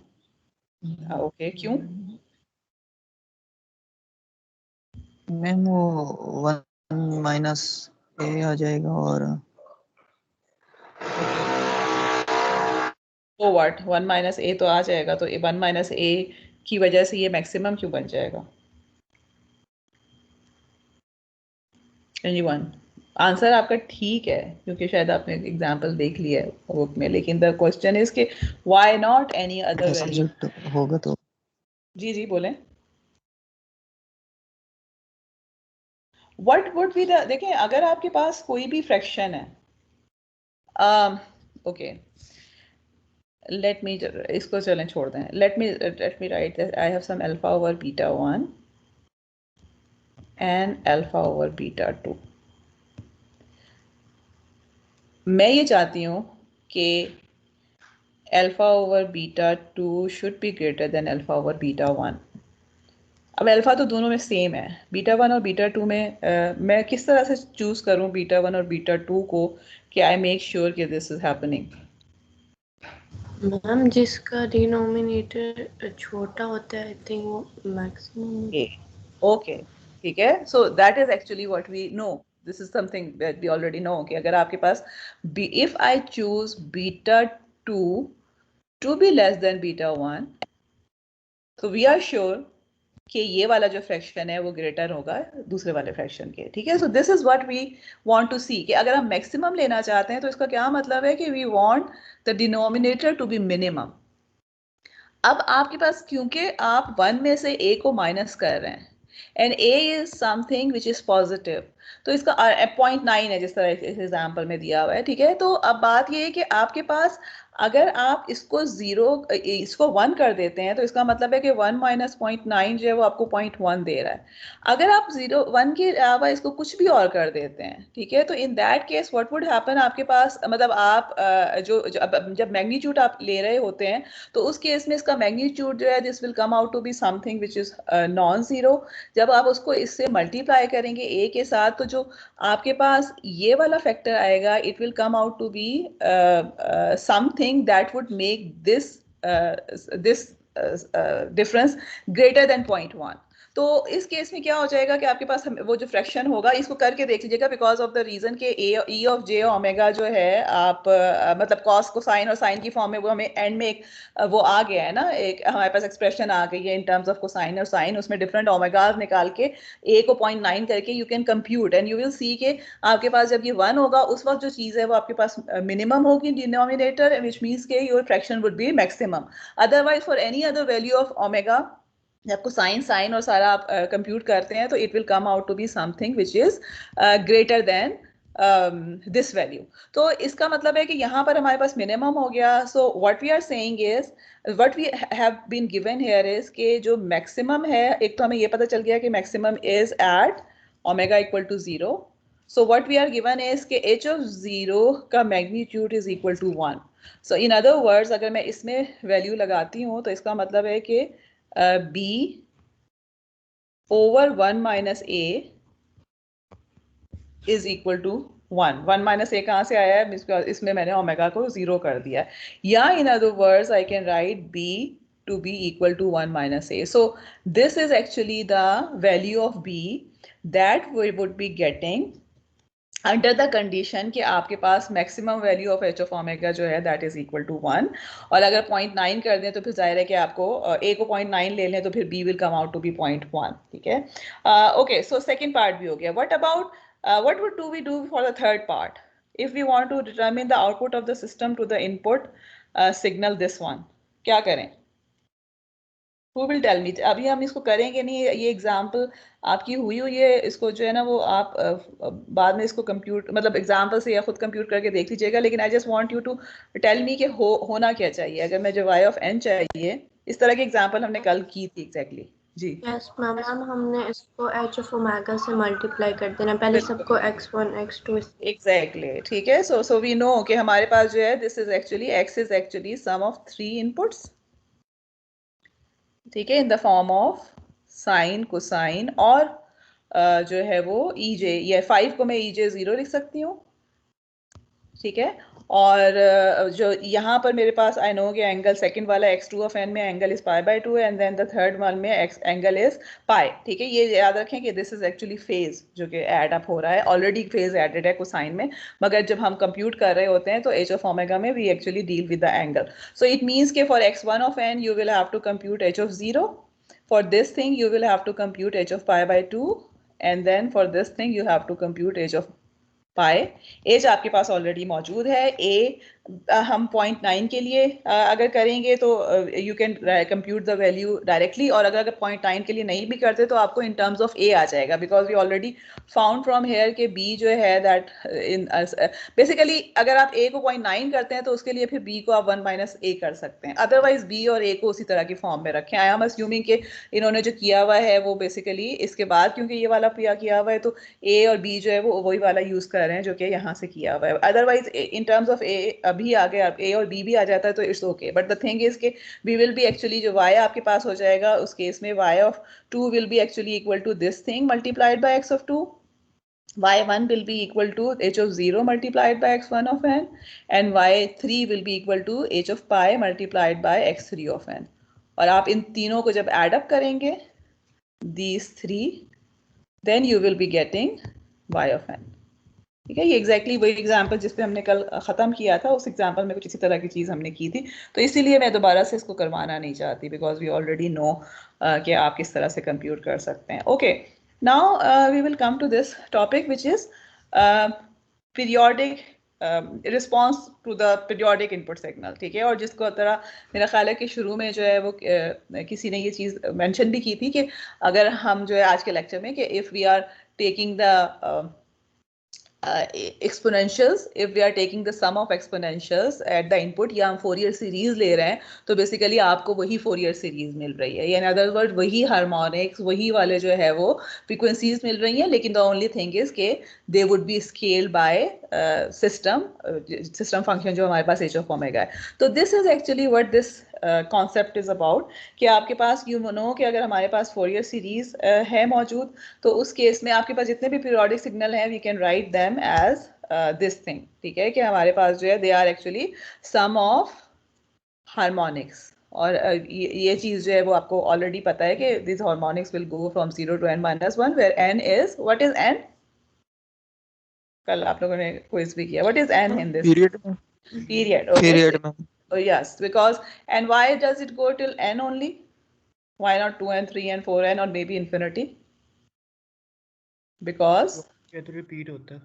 Okay क्यों? मैम वो 1 माइनस ए आ जाएगा और तो व्हाट, 1 माइनस ए तो आ जाएगा, तो 1 माइनस ए की वजह से ये मैक्सिमम क्यों बन जाएगा? एनीवन? आंसर आपका ठीक है क्योंकि शायद आपने एग्जांपल देख लिया है बुक में, लेकिन द क्वेश्चन इज कि why not any other value? Subject होगा तो जी जी बोलें। व्हाट वुड बी द, देखें अगर आपके पास कोई भी फ्रैक्शन है, ओके लेट मी, इसको चलें छोड़ दें, let me write I have some alpha over beta 1 and alpha over beta 2। मैं ये चाहती हूँ कि alpha over beta 2 should be greater than alpha over beta 1। अब अल्फा तो दोनों में सेम है, बीटा 1 और बीटा 2 में मैं किस तरह से चूज करूँ बीटा 1 और बीटा 2 को कि आई मेक श्योर कि दिस इज हैपनिंग? मैम जिसका डिनोमिनेटर छोटा होता है आई थिंक वो मैक्सिमम। ओके ठीक है, so that is actually what we know, this is something that we already know कि अगर आपके पास if I choose beta 2 to be less than beta 1, so we are sure कि ये वाला जो फ्रैक्शन है वो ग्रेटर होगा दूसरे वाले फ्रैक्शन के, ठीक है। So this is what we want to see कि अगर हम मैक्सिमम लेना चाहते हैं तो इसका क्या मतलब है कि we want the denominator to be minimum. अब आपके पास क्योंकि आप 1 में से a को माइनस कर रहे हैं and a is something which is positive, तो इसका 0.9 है जिस तरह इस एग्जाम्पल में दिया हुआ है, ठीक है। तो अब बात ये है कि आपके पास अगर आप इसको 1 कर देते हैं तो इसका मतलब है कि 1 माइनस 0.9 जो है वो आपको 0.1 दे रहा है। अगर आप 1 के अलावा इसको कुछ भी और कर देते हैं, ठीक है, तो in that case what would happen, आपके पास मतलब आप जब मैग्नीट्यूड आप ले रहे होते हैं तो उस केस में इसका मैग्नीट्यूड जो है this will come out to be something which is non zero. जब आप उसको इससे मल्टीप्लाई करेंगे a के साथ तो जो आपके पास ये वाला फैक्टर आएगा it will come out to be something that would make this difference greater than 0.1। तो इस केस में क्या हो जाएगा कि आपके पास वो जो फ्रैक्शन होगा इसको करके देख लीजिएगा, बिकॉज ऑफ द रीजन के e ऑफ j ओमेगा जो है आप मतलब कॉस को साइन और साइन की फॉर्म में वो हमें एंड में एक वो आ गया है ना, एक हमारे पास एक्सप्रेशन आ गई है इन टर्म्स ऑफ कोसाइन और साइन, उसमें डिफरेंट ओमेगाज निकाल के a को 0.9 करके you can compute and you will see के आपके पास जब ये 1 होगा उस वक्त जो चीज़ है वो आपके पास मिनिमम होगी डिनोमिनेटर, विच मीन्स के your fraction would be maximum. Otherwise for any other value of omega जब कोसाइन साइन और सारा आप कंप्यूट करते हैं तो it will come out to be something which is greater than this value. तो इसका मतलब है कि यहाँ पर हमारे पास मिनिमम हो गया। So what we are saying is what we have been given here is कि जो मैक्सिमम है, एक तो हमें ये पता चल गया कि maximum is at omega equal to 0। So what we are given is कि h ऑफ 0 का magnitude is equal to 1। So in other words अगर मैं इसमें वैल्यू लगाती हूँ तो इसका मतलब है कि b over 1 minus a is equal to 1। 1 minus a कहाँ से आया है, इसमें मैंने ओमेगा को 0 कर दिया है, या in other words I can write b to be equal to 1 minus a। So this is actually the value of b that we would be getting under the condition कि आपके पास maximum value of H of omega जो है दैट इज इक्वल टू 1, और अगर 0.9 कर दें तो फिर जाहिर है कि आपको ए को 0.9 ले लें तो फिर b will come out to be 0.1, ठीक है। ओके, सो सेकंड पार्ट भी हो गया। What about what would do we do for the third part if we want to determine the output of the system to the input signal this one, क्या करें? Who will tell me? अभी हम इसको करेंगे नहीं, ये एग्जाम्पल आपकी हुई है, इसको जो है ना वो आप बाद में इसको कंप्यूट मतलब एग्जाम्पल से या खुद कंप्यूट करके देख लीजिएगा, लेकिन I just want you to tell me कि होना क्या चाहिए अगर मैं जो y ऑफ n चाहिए। इस तरह की एग्जाम्पल हमने कल की थी एग्जैक्टली जी। यस मैम, हमने इसको h ऑफ ओमेगा से मल्टीप्लाई कर देना, पहले सबको x1 x2 एग्जैक्टली, ठीक है। सो वी नो कि हमारे पास जो है this is actually x is actually sum of 3 inputs, ठीक है, in the form of sine cosine और जो है वो EJ, ये 5 को मैं EJ 0 लिख सकती हूँ, ठीक है। और जो यहाँ पर मेरे पास आई नो कि एंगल सेकंड वाला x2 ऑफ n में angle is pi by 2 and then the third one में एंगल इज पाई, ठीक है। ये याद रखें कि दिस इज एक्चुअली फेज जो कि ऐड अप हो रहा है, ऑलरेडी फेज एडेड है कोसाइन में, मगर जब हम कंप्यूट कर रहे होते हैं तो h ऑफ ओमेगा में we actually deal with the angle. So it means के for x1 of n you will have to compute h of 0, for this thing you will have to compute h of pi by 2 and then for this thing you have to compute h of पाए। एज आपके पास ऑलरेडी मौजूद है। ए हम 0.9 के लिए अगर करेंगे तो you can compute the value directly, और अगर 0.9 के लिए नहीं भी करते तो आपको इन टर्म्स ऑफ ए आ जाएगा, because we already found from here के बी जो है दैट इन बेसिकली अगर आप ए को 0.9 करते हैं तो उसके लिए फिर बी को आप 1 माइनस ए कर सकते हैं, अदरवाइज बी और ए को उसी तरह की फॉर्म में रखें। आई एम अस्यूमिंग कि इन्होंने जो किया हुआ है वो बेसिकली इसके बाद क्योंकि ये वाला किया हुआ है तो ए और बी जो है वो वही वाला यूज कर रहे हैं जो कि यहाँ से किया हुआ है। अदरवाइज इन टर्म्स ऑफ ए अभी आ गया, ए और बी भी आ जाता है तो it's okay, but the thing is के वी विल बी एक्चुअली जो y आपके पास हो जाएगा उस केस में y of 2 will be actually equal to this thing multiplied by x of 2, y1 will be equal to h of 0 multiplied by x1 of n and y3 will be equal to h of pi multiplied by x3 of n। और आप इन तीनों को जब add up करेंगे these three then you will be getting y of n। ठीक है। ये एग्जैक्टली वही एग्जांपल जिस पे हमने कल ख़त्म किया था, उस एग्जांपल में कुछ इसी तरह की चीज़ हमने की थी, तो इसीलिए मैं दोबारा से इसको करवाना नहीं चाहती, बिकॉज वी ऑलरेडी नो कि आप किस तरह से कंप्यूट कर सकते हैं। Okay, now we will come to this topic which is periodic response to the periodic input signal. ठीक है, और जिसको तरह मेरा ख्याल है कि शुरू में जो है वो किसी ने ये चीज़ मेंशन भी की थी कि अगर हम जो है आज के लेक्चर में कि if we are taking the exponentials, if we are taking the sum of exponentials at the input, या हम फोरियर सीरीज ले रहे हैं, तो बेसिकली आपको वही फोरियर सीरीज मिल रही है, यानी अदर वर्ड वही हार्मोनिक्स, वही वाले जो है वो फ्रीक्वेंसीज मिल रही हैं, लेकिन द ओनली थिंग इज के they would be scale by system function जो हमारे पास एच ऑफ ओमेगा है। तो this is actually what this concept is about, कि आपके पास यू नो कि अगर हमारे पास फोरियर सीरीज है मौजूद, तो उस केस में आपके पास जितने भी पीरियोडिक सिग्नल हैं we can write them as this thing. ठीक है, कि हमारे पास जो है they are actually sum of harmonics, और ये चीज जो है वो आपको ऑलरेडी पता है कि this harmonics will go from 0 to n-1, where n is what is n, कल आप लोगों ने क्विज भी किया, what is n in this period में, पीरियड। ओके, पीरियड में yes, because and why does it go till n only? Why not 2 and 3 and 4 and or maybe infinity? Because ये तो रिपीट होता है,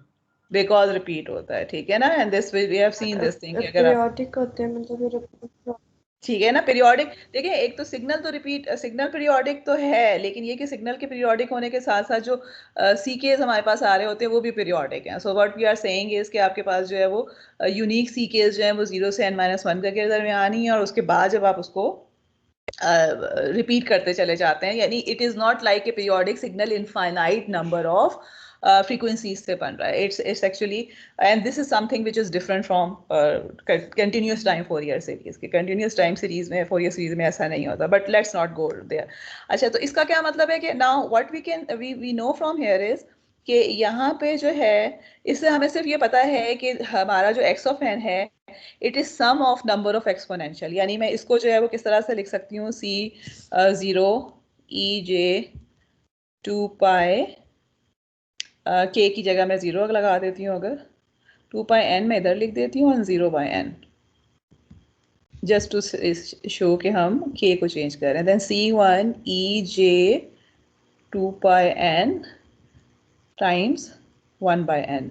because repeat होता है। ठीक है ना, and this we have seen this thing कि अगर आप पीरियोडिक होते हैं मतलब ठीक है ना पीरियोडिक, देखिए एक तो सिग्नल तो रिपीट सिग्नल पीरियोडिक तो है, लेकिन ये कि सिग्नल के पीरियोडिक होने के साथ साथ जो सीकेज हमारे पास आ रहे होते हैं वो भी पीरियोडिक हैं। So what we are saying is कि आपके पास जो है वो यूनिक सीकेज जो है वो 0 से n-1 के दरमियान ही है, और उसके बाद जब आप उसको रिपीट करते चले जाते हैं, यानी it is not like a periodic signal infinite number of frequencies से बन रहा है। It's actually, and this is something which is different from continuous time Fourier series के। कंटिन्यूस टाइम सीरीज में, फोरियर सीरीज में ऐसा नहीं होता, but let's not go there. अच्छा, तो इसका क्या मतलब है कि now what we can we know from here is कि यहाँ पे जो है, इससे हमें सिर्फ ये पता है कि हमारा जो एक्स ऑफ एन है it is sum of number of exponential, यानी मैं इसको जो है वो किस तरह से लिख सकती हूँ, सी 0 ई जे 2 पाई के की जगह मैं 0 लगा देती हूँ, अगर 2 पाई एन मैं इधर लिख देती हूँ और 0 by n, just to show कि हम के को चेंज कर रहे हैं। Then C1 e j 2 pi n times 1 by n,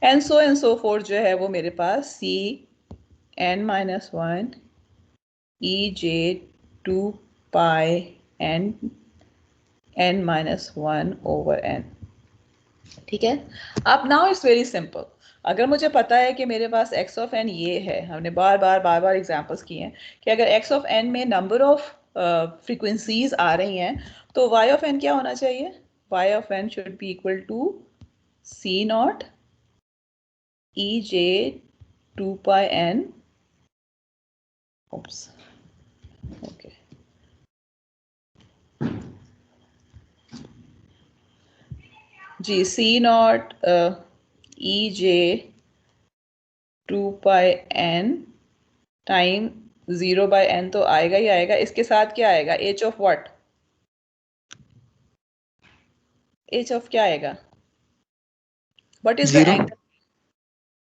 and so fourth जो है वो मेरे पास C n-1 e j 2 pi n n-1 over n। ठीक है, अब नाउ इट्स वेरी सिंपल। अगर मुझे पता है कि मेरे पास x ऑफ n ये है, हमने बार बार एग्जांपल्स किए हैं कि अगर x ऑफ n में नंबर ऑफ फ्रीक्वेंसीज आ रही हैं, तो y ऑफ n क्या होना चाहिए, y ऑफ n should be equal to c not e j 2 pi n, oops, okay, जी C not e j 2 pi n time 0 by n तो आएगा ही आएगा, इसके साथ क्या आएगा, h of what, h of क्या आएगा, what is the zero. Angle.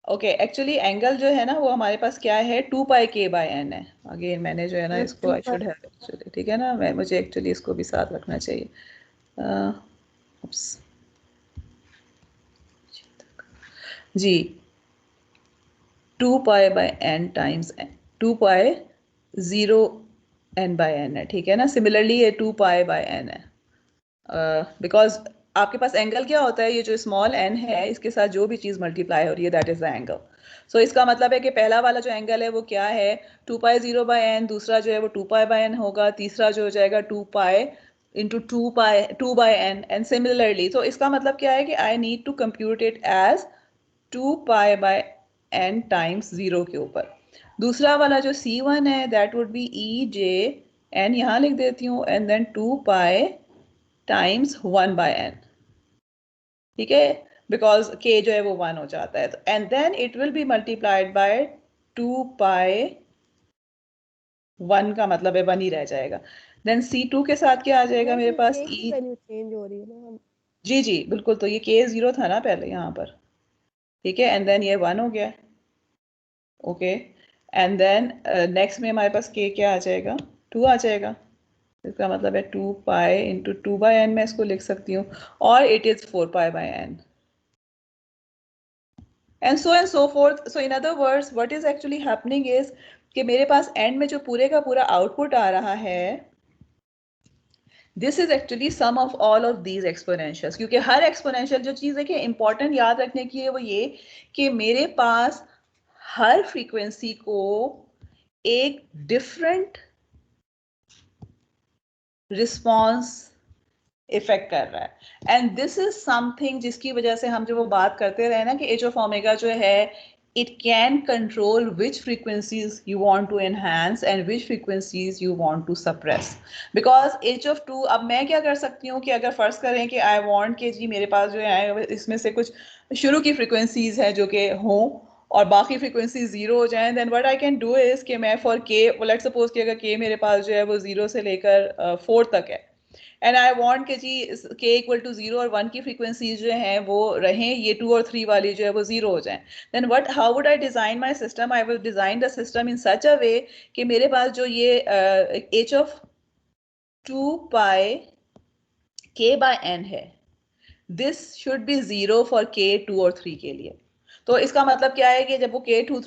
Okay, actually angle जो है ना वो हमारे पास क्या है, 2 पाई k बाय n है। अगेन मैंने जो है ना इसको आई शुड हैव एक्चुअली, ठीक है ना, मैं मुझे एक्चुअली इसको भी साथ रखना चाहिए। जी 2 pi by n times 2 pi 0 n by n है, ठीक है ना। सिमिलरली ये 2 पाई बाय n है, बिकॉज आपके पास एंगल क्या होता है, ये जो स्मॉल n है इसके साथ जो भी चीज़ मल्टीप्लाई हो रही है दैट इज द एंगल। सो इसका मतलब है कि पहला वाला जो एंगल है वो क्या है, 2 पाई 0 बाय n, दूसरा जो है वो 2 पाई बाय n होगा, तीसरा जो हो जाएगा 2 pi into 2 by n, and similarly. तो इसका मतलब क्या है कि I need to compute it as 2 pi by n times 0 के ऊपर। दूसरा वाला जो C1 है that would be e j n, यहाँ लिख देती हूँ, and then 2 pi times 1 by n, ठीक है, बिकॉज k जो है वो 1 हो जाता है, तो and then it will be multiplied by 2 pi 1 का मतलब है 1 ही रह जाएगा। देन C2 के साथ क्या आ जाएगा मेरे पास, वैल्यू चेंज हो रही है ना। जी बिल्कुल, तो ये k 0 था ना पहले यहाँ पर, ठीक है, एंड देन ये 1 हो गया, ओके, एंड देन नेक्स्ट में हमारे पास k क्या आ जाएगा, 2 आ जाएगा। इसका मतलब है 2 पाई इंटू 2/n मैं इसको लिख सकती हूँ, और it is 4 पाई/n, and so forth. So in other words, what is actually happening is कि मेरे पास एंड में जो पूरे का पूरा आउटपुट आ रहा है, this is actually sum of all of these exponentials, क्योंकि हर एक्सपोनेंशियल जो चीज़ है कि इंपॉर्टेंट याद रखने की है वो ये कि मेरे पास हर फ्रीक्वेंसी को एक डिफरेंट रिस्पॉन्स इफेक्ट कर रहा है, एंड दिस इज समथिंग जिसकी वजह से हम जब वो बात करते रहे ना कि एच ऑफ ओमेगा जो है it can control which frequencies you want to enhance and which frequencies you want to suppress, because h of 2, अब मैं क्या कर सकती हूँ कि अगर फर्ज करें कि I want कि जी मेरे पास जो है इसमें से कुछ शुरू की फ्रीक्वेंसीज हैं जो कि हों और बाकी फ्रीक्वेंसी जीरो हो जाएं, then what I can do is कि मैं फॉर के, लेट्स सपोज कि अगर के मेरे पास जो है वो 0 से लेकर 4 तक है, एंड आई वांट कि जी के इक्वल टू 0 और 1 की फ्रीक्वेंसीज जो हैं वो रहें, ये 2 और 3 वाली जो है वो 0 हो जाएं, then what how would I design my system, I will design the system in such a way कि मेरे पास जो ये एच ऑफ 2 पाई के बाय एन है, दिस शुड बी 0 फॉर के 2 और 3 के लिए। तो इसका मतलब क्या है कि जब वो के 2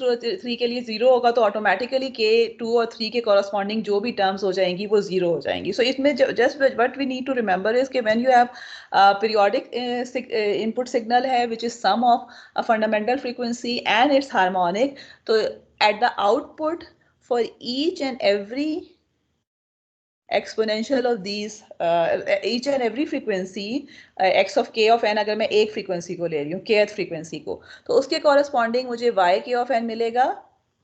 3 के लिए 0 होगा तो ऑटोमेटिकली के 2 और 3 के कॉरस्पॉन्डिंग जो भी टर्म्स हो जाएंगी वो 0 हो जाएंगी। सो इसमें just what we need to remember is कि when you have periodic input signal है which is sum of a fundamental frequency and its harmonic, तो at the output for each and every exponential of these each and every frequency x of k of n, अगर मैं एक फ्रीक्वेंसी को ले रही हूँ kth फ्रीक्वेंसी को, तो उसके कॉरस्पॉन्डिंग मुझे y k of n मिलेगा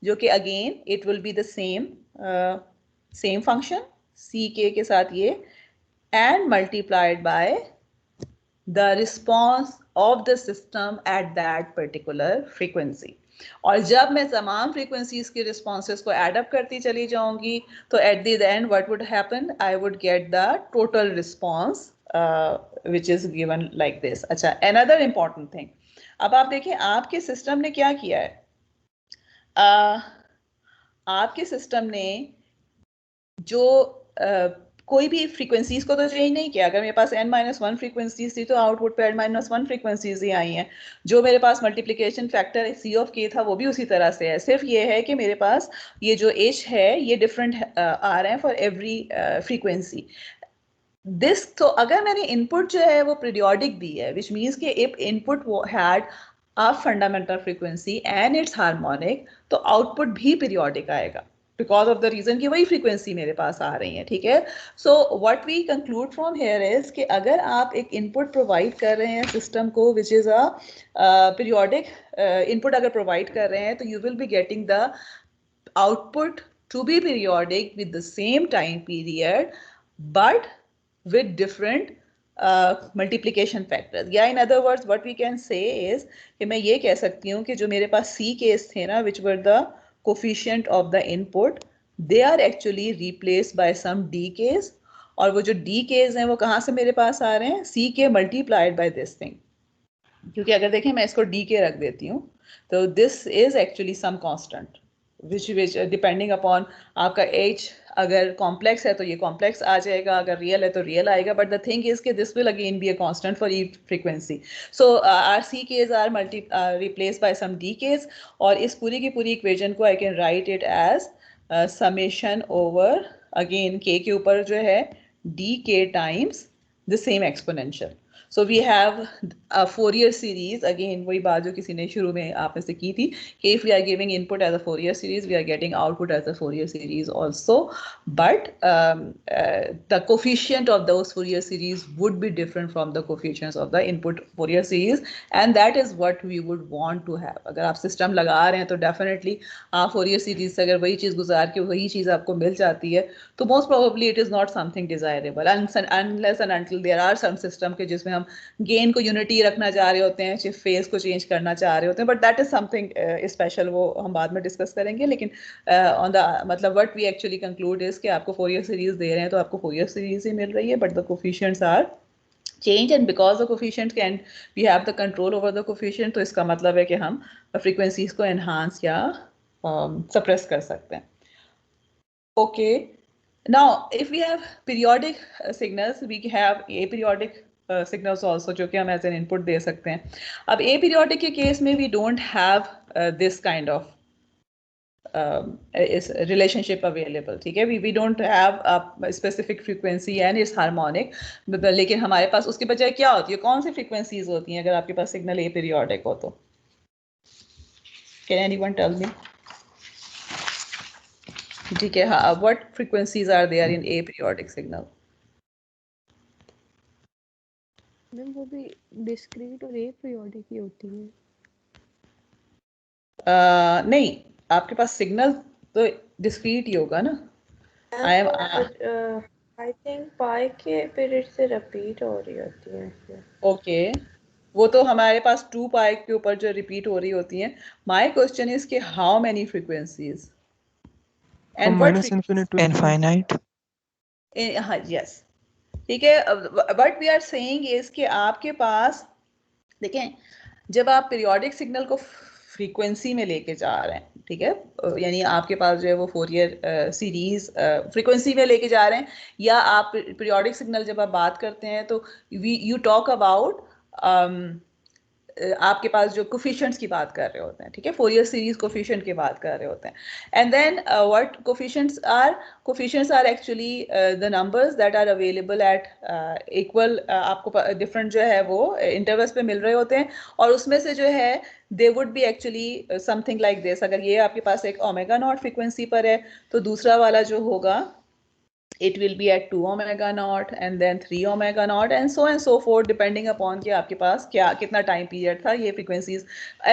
जो कि again it will be the same function c k के साथ ये, and multiplied by the response of the system at that particular frequency. और जब मैं तमाम frequencies के responses को add up करती चली जाऊंगी तो at the end what would happen, I would get the total response which is given like this. अच्छा, another important thing, अब आप देखिए आपके सिस्टम ने क्या किया है, आपके सिस्टम ने जो कोई भी फ्रीक्वेंसीज को तो चेंज नहीं किया। अगर मेरे पास n-1 फ्रीक्वेंसीज थी तो आउटपुट पे n-1 फ्रीक्वेंसीज ही आई हैं। जो मेरे पास multiplication factor c of k था वो भी उसी तरह से है, सिर्फ ये है कि मेरे पास ये जो h है ये डिफरेंट आ रहे हैं फॉर एवरी फ्रीक्वेंसी। दिस, तो अगर मैंने इनपुट जो है वो पीरियोडिक दी है, विच मीन्स कि if input had a fundamental frequency and its harmonic, तो आउटपुट भी पीरियोडिक आएगा बिकॉज ऑफ द रीजन कि वही फ्रीक्वेंसी मेरे पास आ रही है। ठीक है, so what we conclude from here is कि अगर आप एक इनपुट प्रोवाइड कर रहे हैं सिस्टम को which is a periodic input अगर प्रोवाइड कर रहे हैं तो you will be getting the output to be periodic with the same time period but with different multiplication factors, या in other words what we can say is कि मैं ये कह सकती हूँ कि जो मेरे पास C case थे ना which were the coefficient of the input, they are actually replaced by some D case, और वो जो D case हैं वो कहाँ से मेरे पास आ रहे हैं, C k multiplied by this thing, क्योंकि अगर देखें मैं इसको D k रख देती हूँ तो this is actually some constant which depending upon आपका h अगर कॉम्प्लेक्स है तो ये कॉम्प्लेक्स आ जाएगा, अगर रियल है तो रियल आएगा, बट द थिंग इज कि this will again be a constant for each frequency. So our c k's are replace by some d k's, और इस पूरी की पूरी इक्वेशन को I can write it as summation over again के ऊपर जो है d k times the same exponential. So we have a Fourier series, again वही बात जो किसी ने शुरू में आपने से की थी कि if we are giving input as a Fourier series, we are getting output as a Fourier series also, but the coefficient of those Fourier series would be different from the coefficients of the input Fourier series, and that is what we would want to have. अगर आप सिस्टम लगा रहे हैं तो definitely आप Fourier series से अगर वही चीज़ गुजार के वही चीज़ आपको मिल जाती है तो most probably it is not something desirable unless and until there are some system के जिसमें हम गेन को यूनिटी रखना चाह रहे होते हैं, सिर्फ फेस को चेंज करना चाह रहे होते हैं, but that is something special, वो हम बाद में डिस्कस करेंगे। लेकिन ऑन द मतलब what we actually conclude is कि आपको फोरियर सीरीज दे रहे हैं तो आपको फोरियर सीरीज ही मिल रही है, but the coefficients are change, and because the coefficient can we have the control over the coefficient, तो इसका मतलब है कि हम frequencies को enhance या suppress कर सकते हैं. Okay, now if we have periodic signals, we have aperiodic signals also जो कि हम as an input दे सकते हैं. अब aperiodic के case में we don't have this kind of is relationship available. ठीक है, we don't have a specific frequency and it's harmonic, लेकिन हमारे पास उसके बजाय क्या होती है, कौन सी frequencies होती हैं अगर आपके पास signal aperiodic हो तो? Can anyone tell me? ठीक है, what frequencies are there in aperiodic signal? Ma'am वो भी डिस्क्रीट और एपीरियोडिक ही होती है. नहीं, आपके पास सिग्नल तो डिस्क्रीट ही होगा ना. आई थिंक पाई के पीरियड से रिपीट हो रही होती है. ओके, वो तो हमारे पास 2 पाई के ऊपर जो रिपीट हो रही होती हैं. माय क्वेश्चन इज कि how many frequencies and minus infinite to infinite. हाँ, यस, ठीक है. What we are saying is कि आपके पास देखें, जब आप पीरियोडिक सिग्नल को फ्रीक्वेंसी में लेके जा रहे हैं, ठीक है, यानी आपके पास जो है वो फोरियर सीरीज फ्रीक्वेंसी में लेके जा रहे हैं, या आप पीरियोडिक सिग्नल जब आप बात करते हैं तो यू टॉक अबाउट आपके पास जो कोफिशिएंट्स की बात कर रहे होते हैं, ठीक है, फोरियर सीरीज कोफिशिएंट की बात कर रहे होते हैं. And then what coefficients are actually the numbers that are available at equal, आपको डिफरेंट जो है वो इंटरवल्स पे मिल रहे होते हैं, और उसमें से जो है they would be actually something like this. अगर ये आपके पास एक ओमेगा नॉट फ्रीक्वेंसी पर है तो दूसरा वाला जो होगा it will be at 2 omega naught and then 3 omega naught and so forth depending upon कि आपके पास क्या कितना टाइम पीरियड था ये frequencies.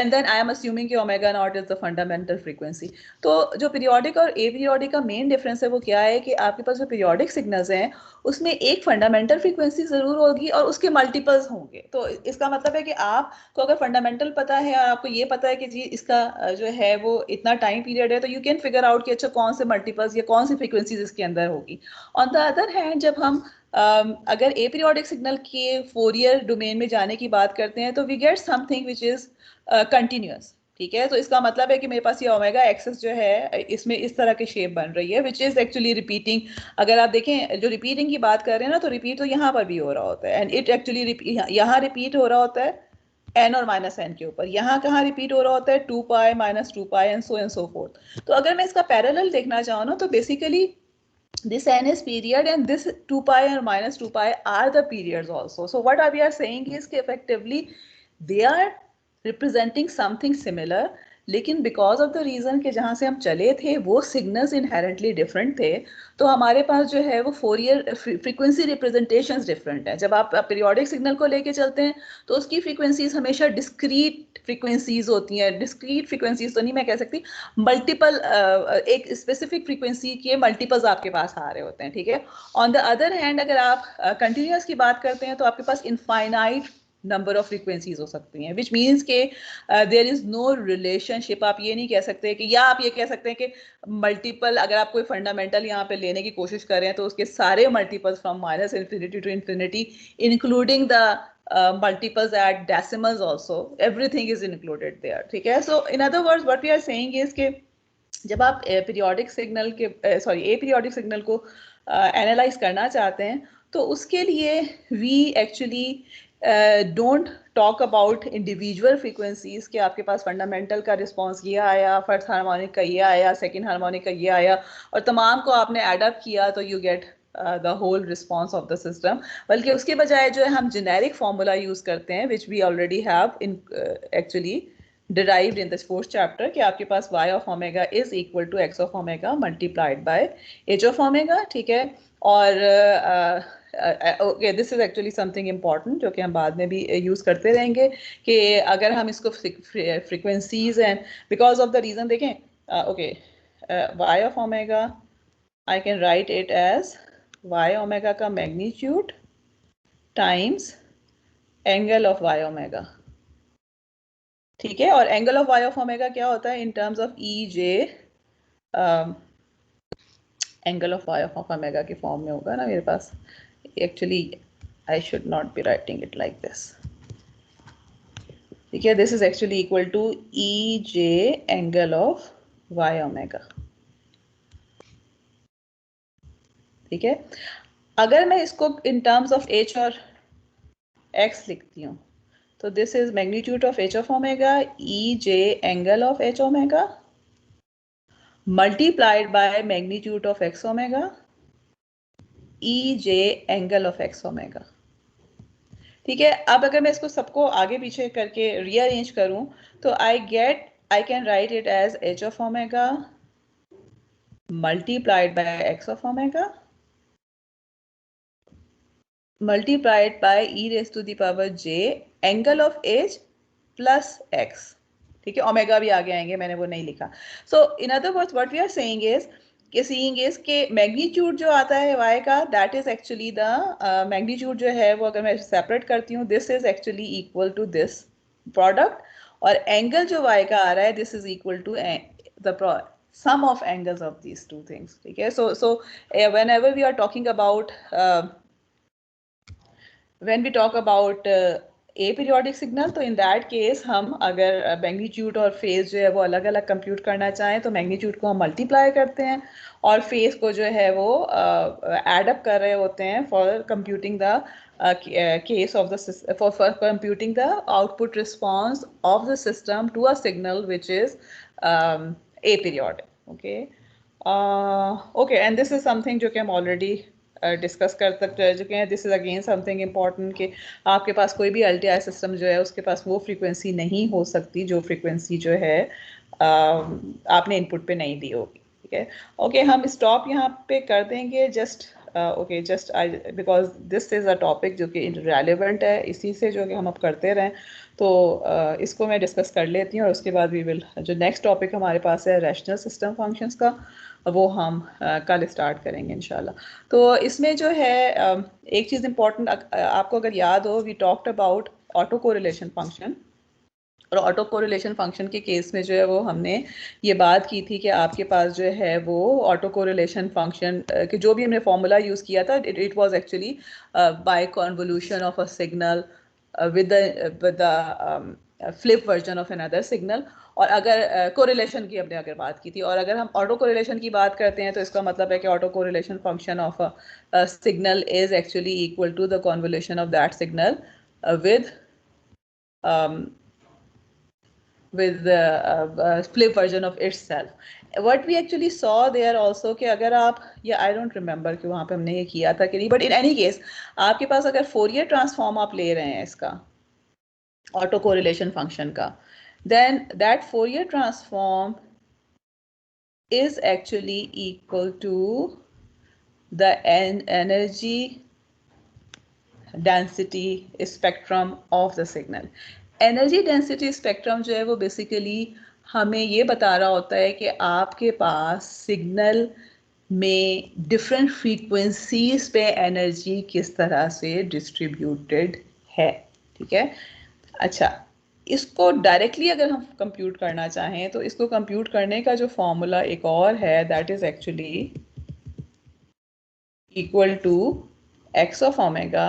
and then I am assuming कि omega naught is the fundamental frequency. तो जो periodic और aperiodic का main difference है वो क्या है कि आपके पास जो periodic signals हैं उसमें एक fundamental frequency जरूर होगी और उसके multiples होंगे. तो इसका मतलब है कि आपको अगर fundamental पता है और आपको ये पता है कि जी इसका जो है वो इतना टाइम पीरियड है, तो you can figure out कि अच्छा कौन से multiples या कौन सी frequencies इसके अंदर होगी. ऑन द अदर हैंड जब हम अगर एपीरियोडिक सिग्नल के फोरियर डोमेन में जाने की बात करते हैं तो we get something which is continuous. ठीक है, तो इसका मतलब है कि मेरे पास ये ओमेगा एक्सेस जो है इसमें इस तरह की शेप बन रही है विच इज एक्चुअली रिपीटिंग. अगर आप देखें जो रिपीटिंग की बात कर रहे हैं ना, तो रिपीट तो यहाँ पर भी हो रहा होता है, एंड इट एक्चुअली यहाँ रिपीट हो रहा होता है एन और माइनस एन के ऊपर. यहाँ कहाँ रिपीट हो रहा होता है 2 pi minus 2 pi and so fourth. तो अगर मैं इसका पैरेलल देखना चाहूँ ना तो basically this n is period and this 2 pi and minus 2 pi are the periods also. So what we are saying is कि effectively they are representing something similar, लेकिन because of the reason कि जहाँ से हम चले थे वो signals inherently different थे, तो हमारे पास जो है वो Fourier frequency representations different है. जब आप periodic signal को लेके चलते हैं तो उसकी frequencies हमेशा discrete frequencies होती हैं. discrete frequencies तो नहीं मैं कह सकती, multiple एक specific frequency के multiples आपके पास आ रहे होते हैं. ठीक है, on the other hand अगर आप continuous की बात करते हैं तो आपके पास infinite नंबर ऑफ फ्रीक्वेंसीज हो सकती हैं, विच मीन्स के देयर इज नो रिलेशनशिप. आप ये नहीं कह सकते कि, या आप ये कह सकते हैं कि मल्टीपल, अगर आप कोई फंडामेंटल यहाँ पे लेने की कोशिश कर रहे हैं तो उसके सारे multiples from minus infinity to infinity including the multiples at decimals also, everything is included there. ठीक है, so in other words what we are saying is कि जब आप पीरियोडिक सिग्नल के एपीरियोडिक सिग्नल को एनालाइज करना चाहते हैं तो उसके लिए we actually don't talk about individual frequencies कि आपके पास फंडामेंटल का रिस्पांस ये आया, फर्स्ट हार्मोनिक का ये आया, सेकंड हार्मोनिक का ये आया, और तमाम को आपने एड अप किया तो you get the whole response of the system. बल्कि उसके बजाय जो है हम जेनेरिक फार्मूला यूज करते हैं which we already have in actually derived in this fourth chapter कि आपके पास y of omega is equal to x of omega multiplied by h of omega. ठीक है, और okay, this is actually something important जो कि हम बाद में भी यूज करते रहेंगे कि अगर हम इसको frequencies and because of the reason देखें, okay, y of omega I can write it as y omega का magnitude times angle of y omega. ठीक है, और angle of y of omega क्या होता है in terms of e j, angle of y of omega के फॉर्म में होगा ना मेरे पास. Actually I should not be writing it like this. ठीक है, this is actually equal to EJ angle of y omega. ठीक है, अगर मैं इसको in terms of h और x लिखती हूँ तो this is magnitude of h of omega EJ angle of h omega multiplied by magnitude of x omega EJ angle of x omega. ठीक है, अब अगर मैं इसको सबको आगे पीछे करके रीअरेंज करूं तो I can write it as h of omega multiplied by x of omega multiplied by e raised to the power j angle of h plus x. ठीक है, ओमेगा भी आगे आएंगे, मैंने वो नहीं लिखा. So in other words what we are saying is कि मैग्नीट्यूड जो आता है y का that is actually the magnitude जो है वो अगर मैं सेपरेट करती हूँ this is actually equal to this product और एंगल जो y का आ रहा है this is equal to the sum of angles of these two things. ठीक है, so whenever we are talking about when we talk about A periodic signal तो इन दैट केस हम अगर मैग्नीट्यूड और फेज जो है वो अलग अलग कंप्यूट करना चाहें तो मैग्नीट्यूड को हम मल्टीप्लाई करते हैं और फेज को जो है वो एड अप कर रहे होते हैं for computing the case of the for computing the output response of the system to a signal which is aperiodic. Okay and this is something जो कि हम ऑलरेडी डिस्कस कर चुके हैं. This is again something important कि आपके पास कोई भी LTI सिस्टम जो है उसके पास वो फ्रीक्वेंसी नहीं हो सकती जो फ्रीक्वेंसी जो है आपने इनपुट पे नहीं दी होगी. ठीक है, ओके हम स्टॉप यहाँ पे कर देंगे just okay just I because this is a topic जो कि रेलेवेंट है, इसी से जो कि हम अब करते रहें तो इसको मैं डिस्कस कर लेती हूँ और उसके बाद वी विल जो नेक्स्ट टॉपिक हमारे पास है रैशनल सिस्टम फंक्शंस का वो हम कल स्टार्ट करेंगे इंशाल्लाह. तो इसमें जो है एक चीज़ इम्पॉर्टेंट आपको अगर याद हो we talked about auto correlation function और ऑटो कोरिलेशन फंक्शन के केस में जो है वो हमने ये बात की थी कि आपके पास जो है वो ऑटो कोरिलेशन फंक्शन कि जो भी हमने फॉर्मूला यूज़ किया था it was actually by convolution of a signal with the flip version of another signal. और अगर कोरिलेशन की हमने अगर बात की थी और अगर हम ऑटो कोरिलेशन की बात करते हैं तो इसका मतलब है कि auto correlation function of a signal is actually equal to the convolution of that signal with with the flip version of itself. What we actually saw there also कि अगर आप या I don't remember कि वहाँ पे हमने ये किया था कि नहीं, but in any case आपके पास अगर फोरियर ट्रांसफॉर्म आप ले रहे हैं इसका ऑटो कोरिलेशन फंक्शन का then that Fourier transform is actually equal to the energy density spectrum of the signal. Energy density spectrum जो है वो बेसिकली हमें ये बता रहा होता है कि आपके पास सिग्नल में डिफरेंट फ्रीक्वेंसीज पे एनर्जी किस तरह से डिस्ट्रीब्यूटेड है. ठीक है, अच्छा इसको डायरेक्टली अगर हम कंप्यूट करना चाहें तो इसको कंप्यूट करने का जो फॉर्मूला एक और है that is actually equal to x of omega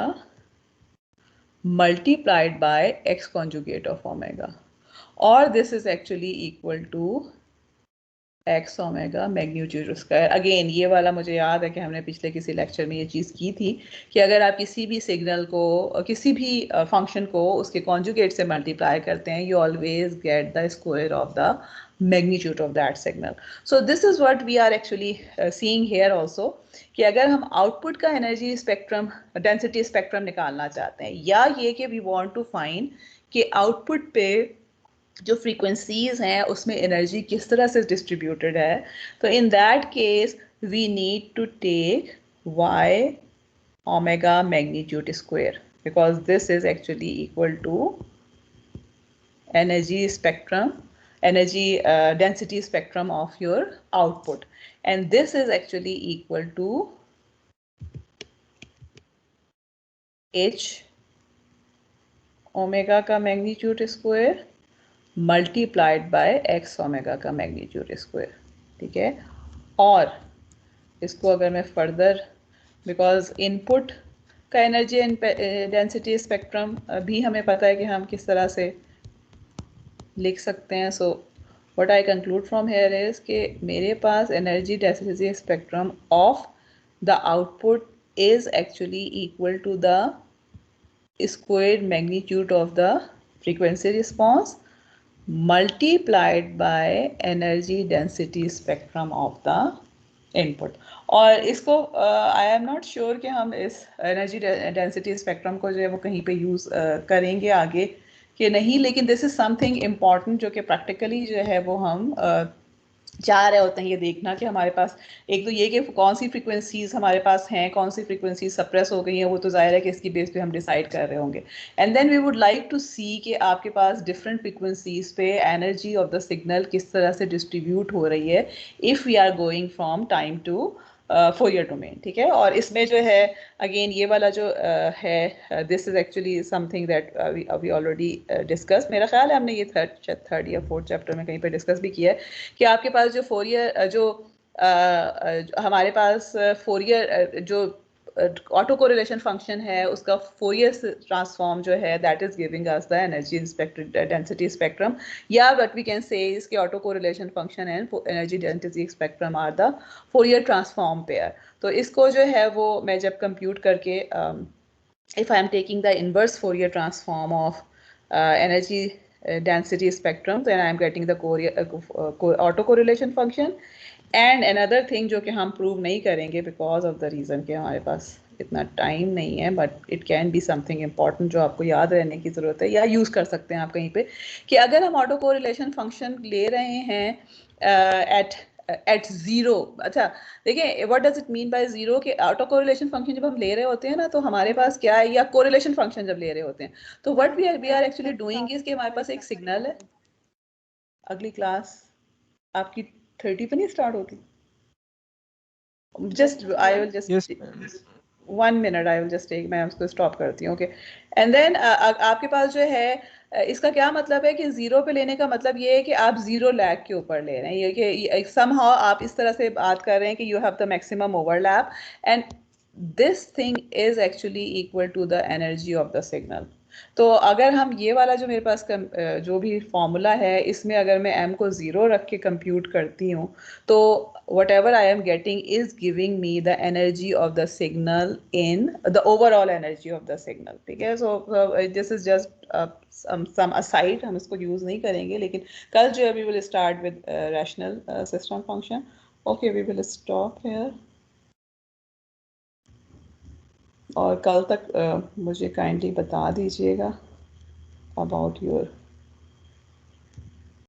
multiplied by x conjugate of omega, or this is actually equal to x omega magnitude square. Again ये वाला मुझे याद है कि हमने पिछले किसी लेक्चर में ये चीज़ की थी कि अगर आप किसी भी सिग्नल को किसी भी फंक्शन को उसके कॉन्जुगेट से मल्टीप्लाई करते हैं you always get the square of the magnitude of that signal. So this is what we are actually seeing here also कि अगर हम आउटपुट का एनर्जी स्पेक्ट्रम डेंसिटी स्पेक्ट्रम निकालना चाहते हैं या ये कि वी वांट टू फाइंड कि आउटपुट पे जो फ्रीक्वेंसीज हैं उसमें एनर्जी किस तरह से डिस्ट्रीब्यूटेड है तो in that case we need to take y omega magnitude square because this is actually equal to energy spectrum energy density spectrum of your output and this is actually equal to h omega का magnitude square multiplied by x omega का magnitude square. ठीक है, और इसको अगर मैं फर्दर बिकॉज इनपुट का एनर्जी एंड डेंसिटी स्पेक्ट्रम भी हमें पता है कि हम किस तरह से लिख सकते हैं. So what I conclude from here is कि मेरे पास energy density spectrum of the output is actually equal to the squared magnitude of the frequency response multiplied by energy density spectrum of the input. और इसको आई एम नॉट श्योर कि हम इस एनर्जी डेंसिटी स्पेक्ट्रम को जो है वो कहीं पे यूज़ करेंगे आगे कि नहीं, लेकिन दिस इज़ समथिंग इम्पॉर्टेंट जो कि प्रैक्टिकली जो है वो हम चाह रहे होते हैं ये देखना कि हमारे पास एक तो ये कि कौन सी फ्रीक्वेंसीज हमारे पास हैं, कौन सी फ्रीक्वेंसीज सप्रेस हो गई हैं, वो तो जाहिर है कि इसकी बेस पे हम डिसाइड कर रहे होंगे. And then we would like to see कि आपके पास डिफरेंट फ्रीक्वेंसीज पे एनर्जी ऑफ द सिग्नल किस तरह से डिस्ट्रीब्यूट हो रही है if we are going from time to Fourier domain. ठीक है, और इसमें जो है अगेन ये वाला जो है this is actually something that we already discuss. मेरा ख्याल है हमने ये थर्ड या फोर्थ चैप्टर में कहीं पे डिस्कस भी किया है कि आपके पास जो फोरियर जो हमारे पास फोरियर जो ऑटो कोरिलेशन फंक्शन है उसका फोरियर ट्रांसफॉर्म जो है that is giving us the energy density spectrum, या what we can say is कि auto correlation function and energy density spectrum are the Fourier transform pair. तो इसको जो है वो मैं जब कंप्यूट करके if I am taking the inverse Fourier transform of energy density spectrum, then I am getting the autocorrelation function. And another thing जो कि हम prove नहीं करेंगे because of the reason कि हमारे पास इतना टाइम नहीं है, but it can be something important जो आपको याद रहने की ज़रूरत है या यूज़ कर सकते हैं आप कहीं पे, कि अगर हम ऑटो कोरिलेशन फंक्शन ले रहे हैं एट ज़ीरो. अच्छा देखिए what does it mean by zero, कि ऑटो कोरिलेशन फंक्शन जब हम ले रहे होते हैं ना तो हमारे पास क्या है, या कोरिलेशन फंक्शन जब ले रहे होते हैं तो what we are actually doing is कि हमारे पास एक सिग्नल है. अगली क्लास आपकी 30 पे नहीं स्टार्ट होती? Just I will just 1 minute I will just take, मैं उसको स्टॉप करती हूँ. ओके, एंड देन आपके पास जो है इसका क्या मतलब है कि जीरो पे लेने का मतलब ये है कि आप जीरो लैग के ऊपर ले रहे हैं, ये कि समहाउ आप इस तरह से बात कर रहे हैं कि you have the maximum overlap and this thing is actually equal to the energy of the signal. तो अगर हम ये वाला जो मेरे पास जो भी फॉर्मूला है इसमें अगर मैं m को ज़ीरो रख के कंप्यूट करती हूँ तो whatever I am getting is giving me the energy of the signal in the overall energy of the signal. ठीक है, so this is just some aside, हम इसको यूज़ नहीं करेंगे, लेकिन कल जो है we will start with rational system function. Okay, we will stop here. और कल तक मुझे काइंडली बता दीजिएगा अबाउट योर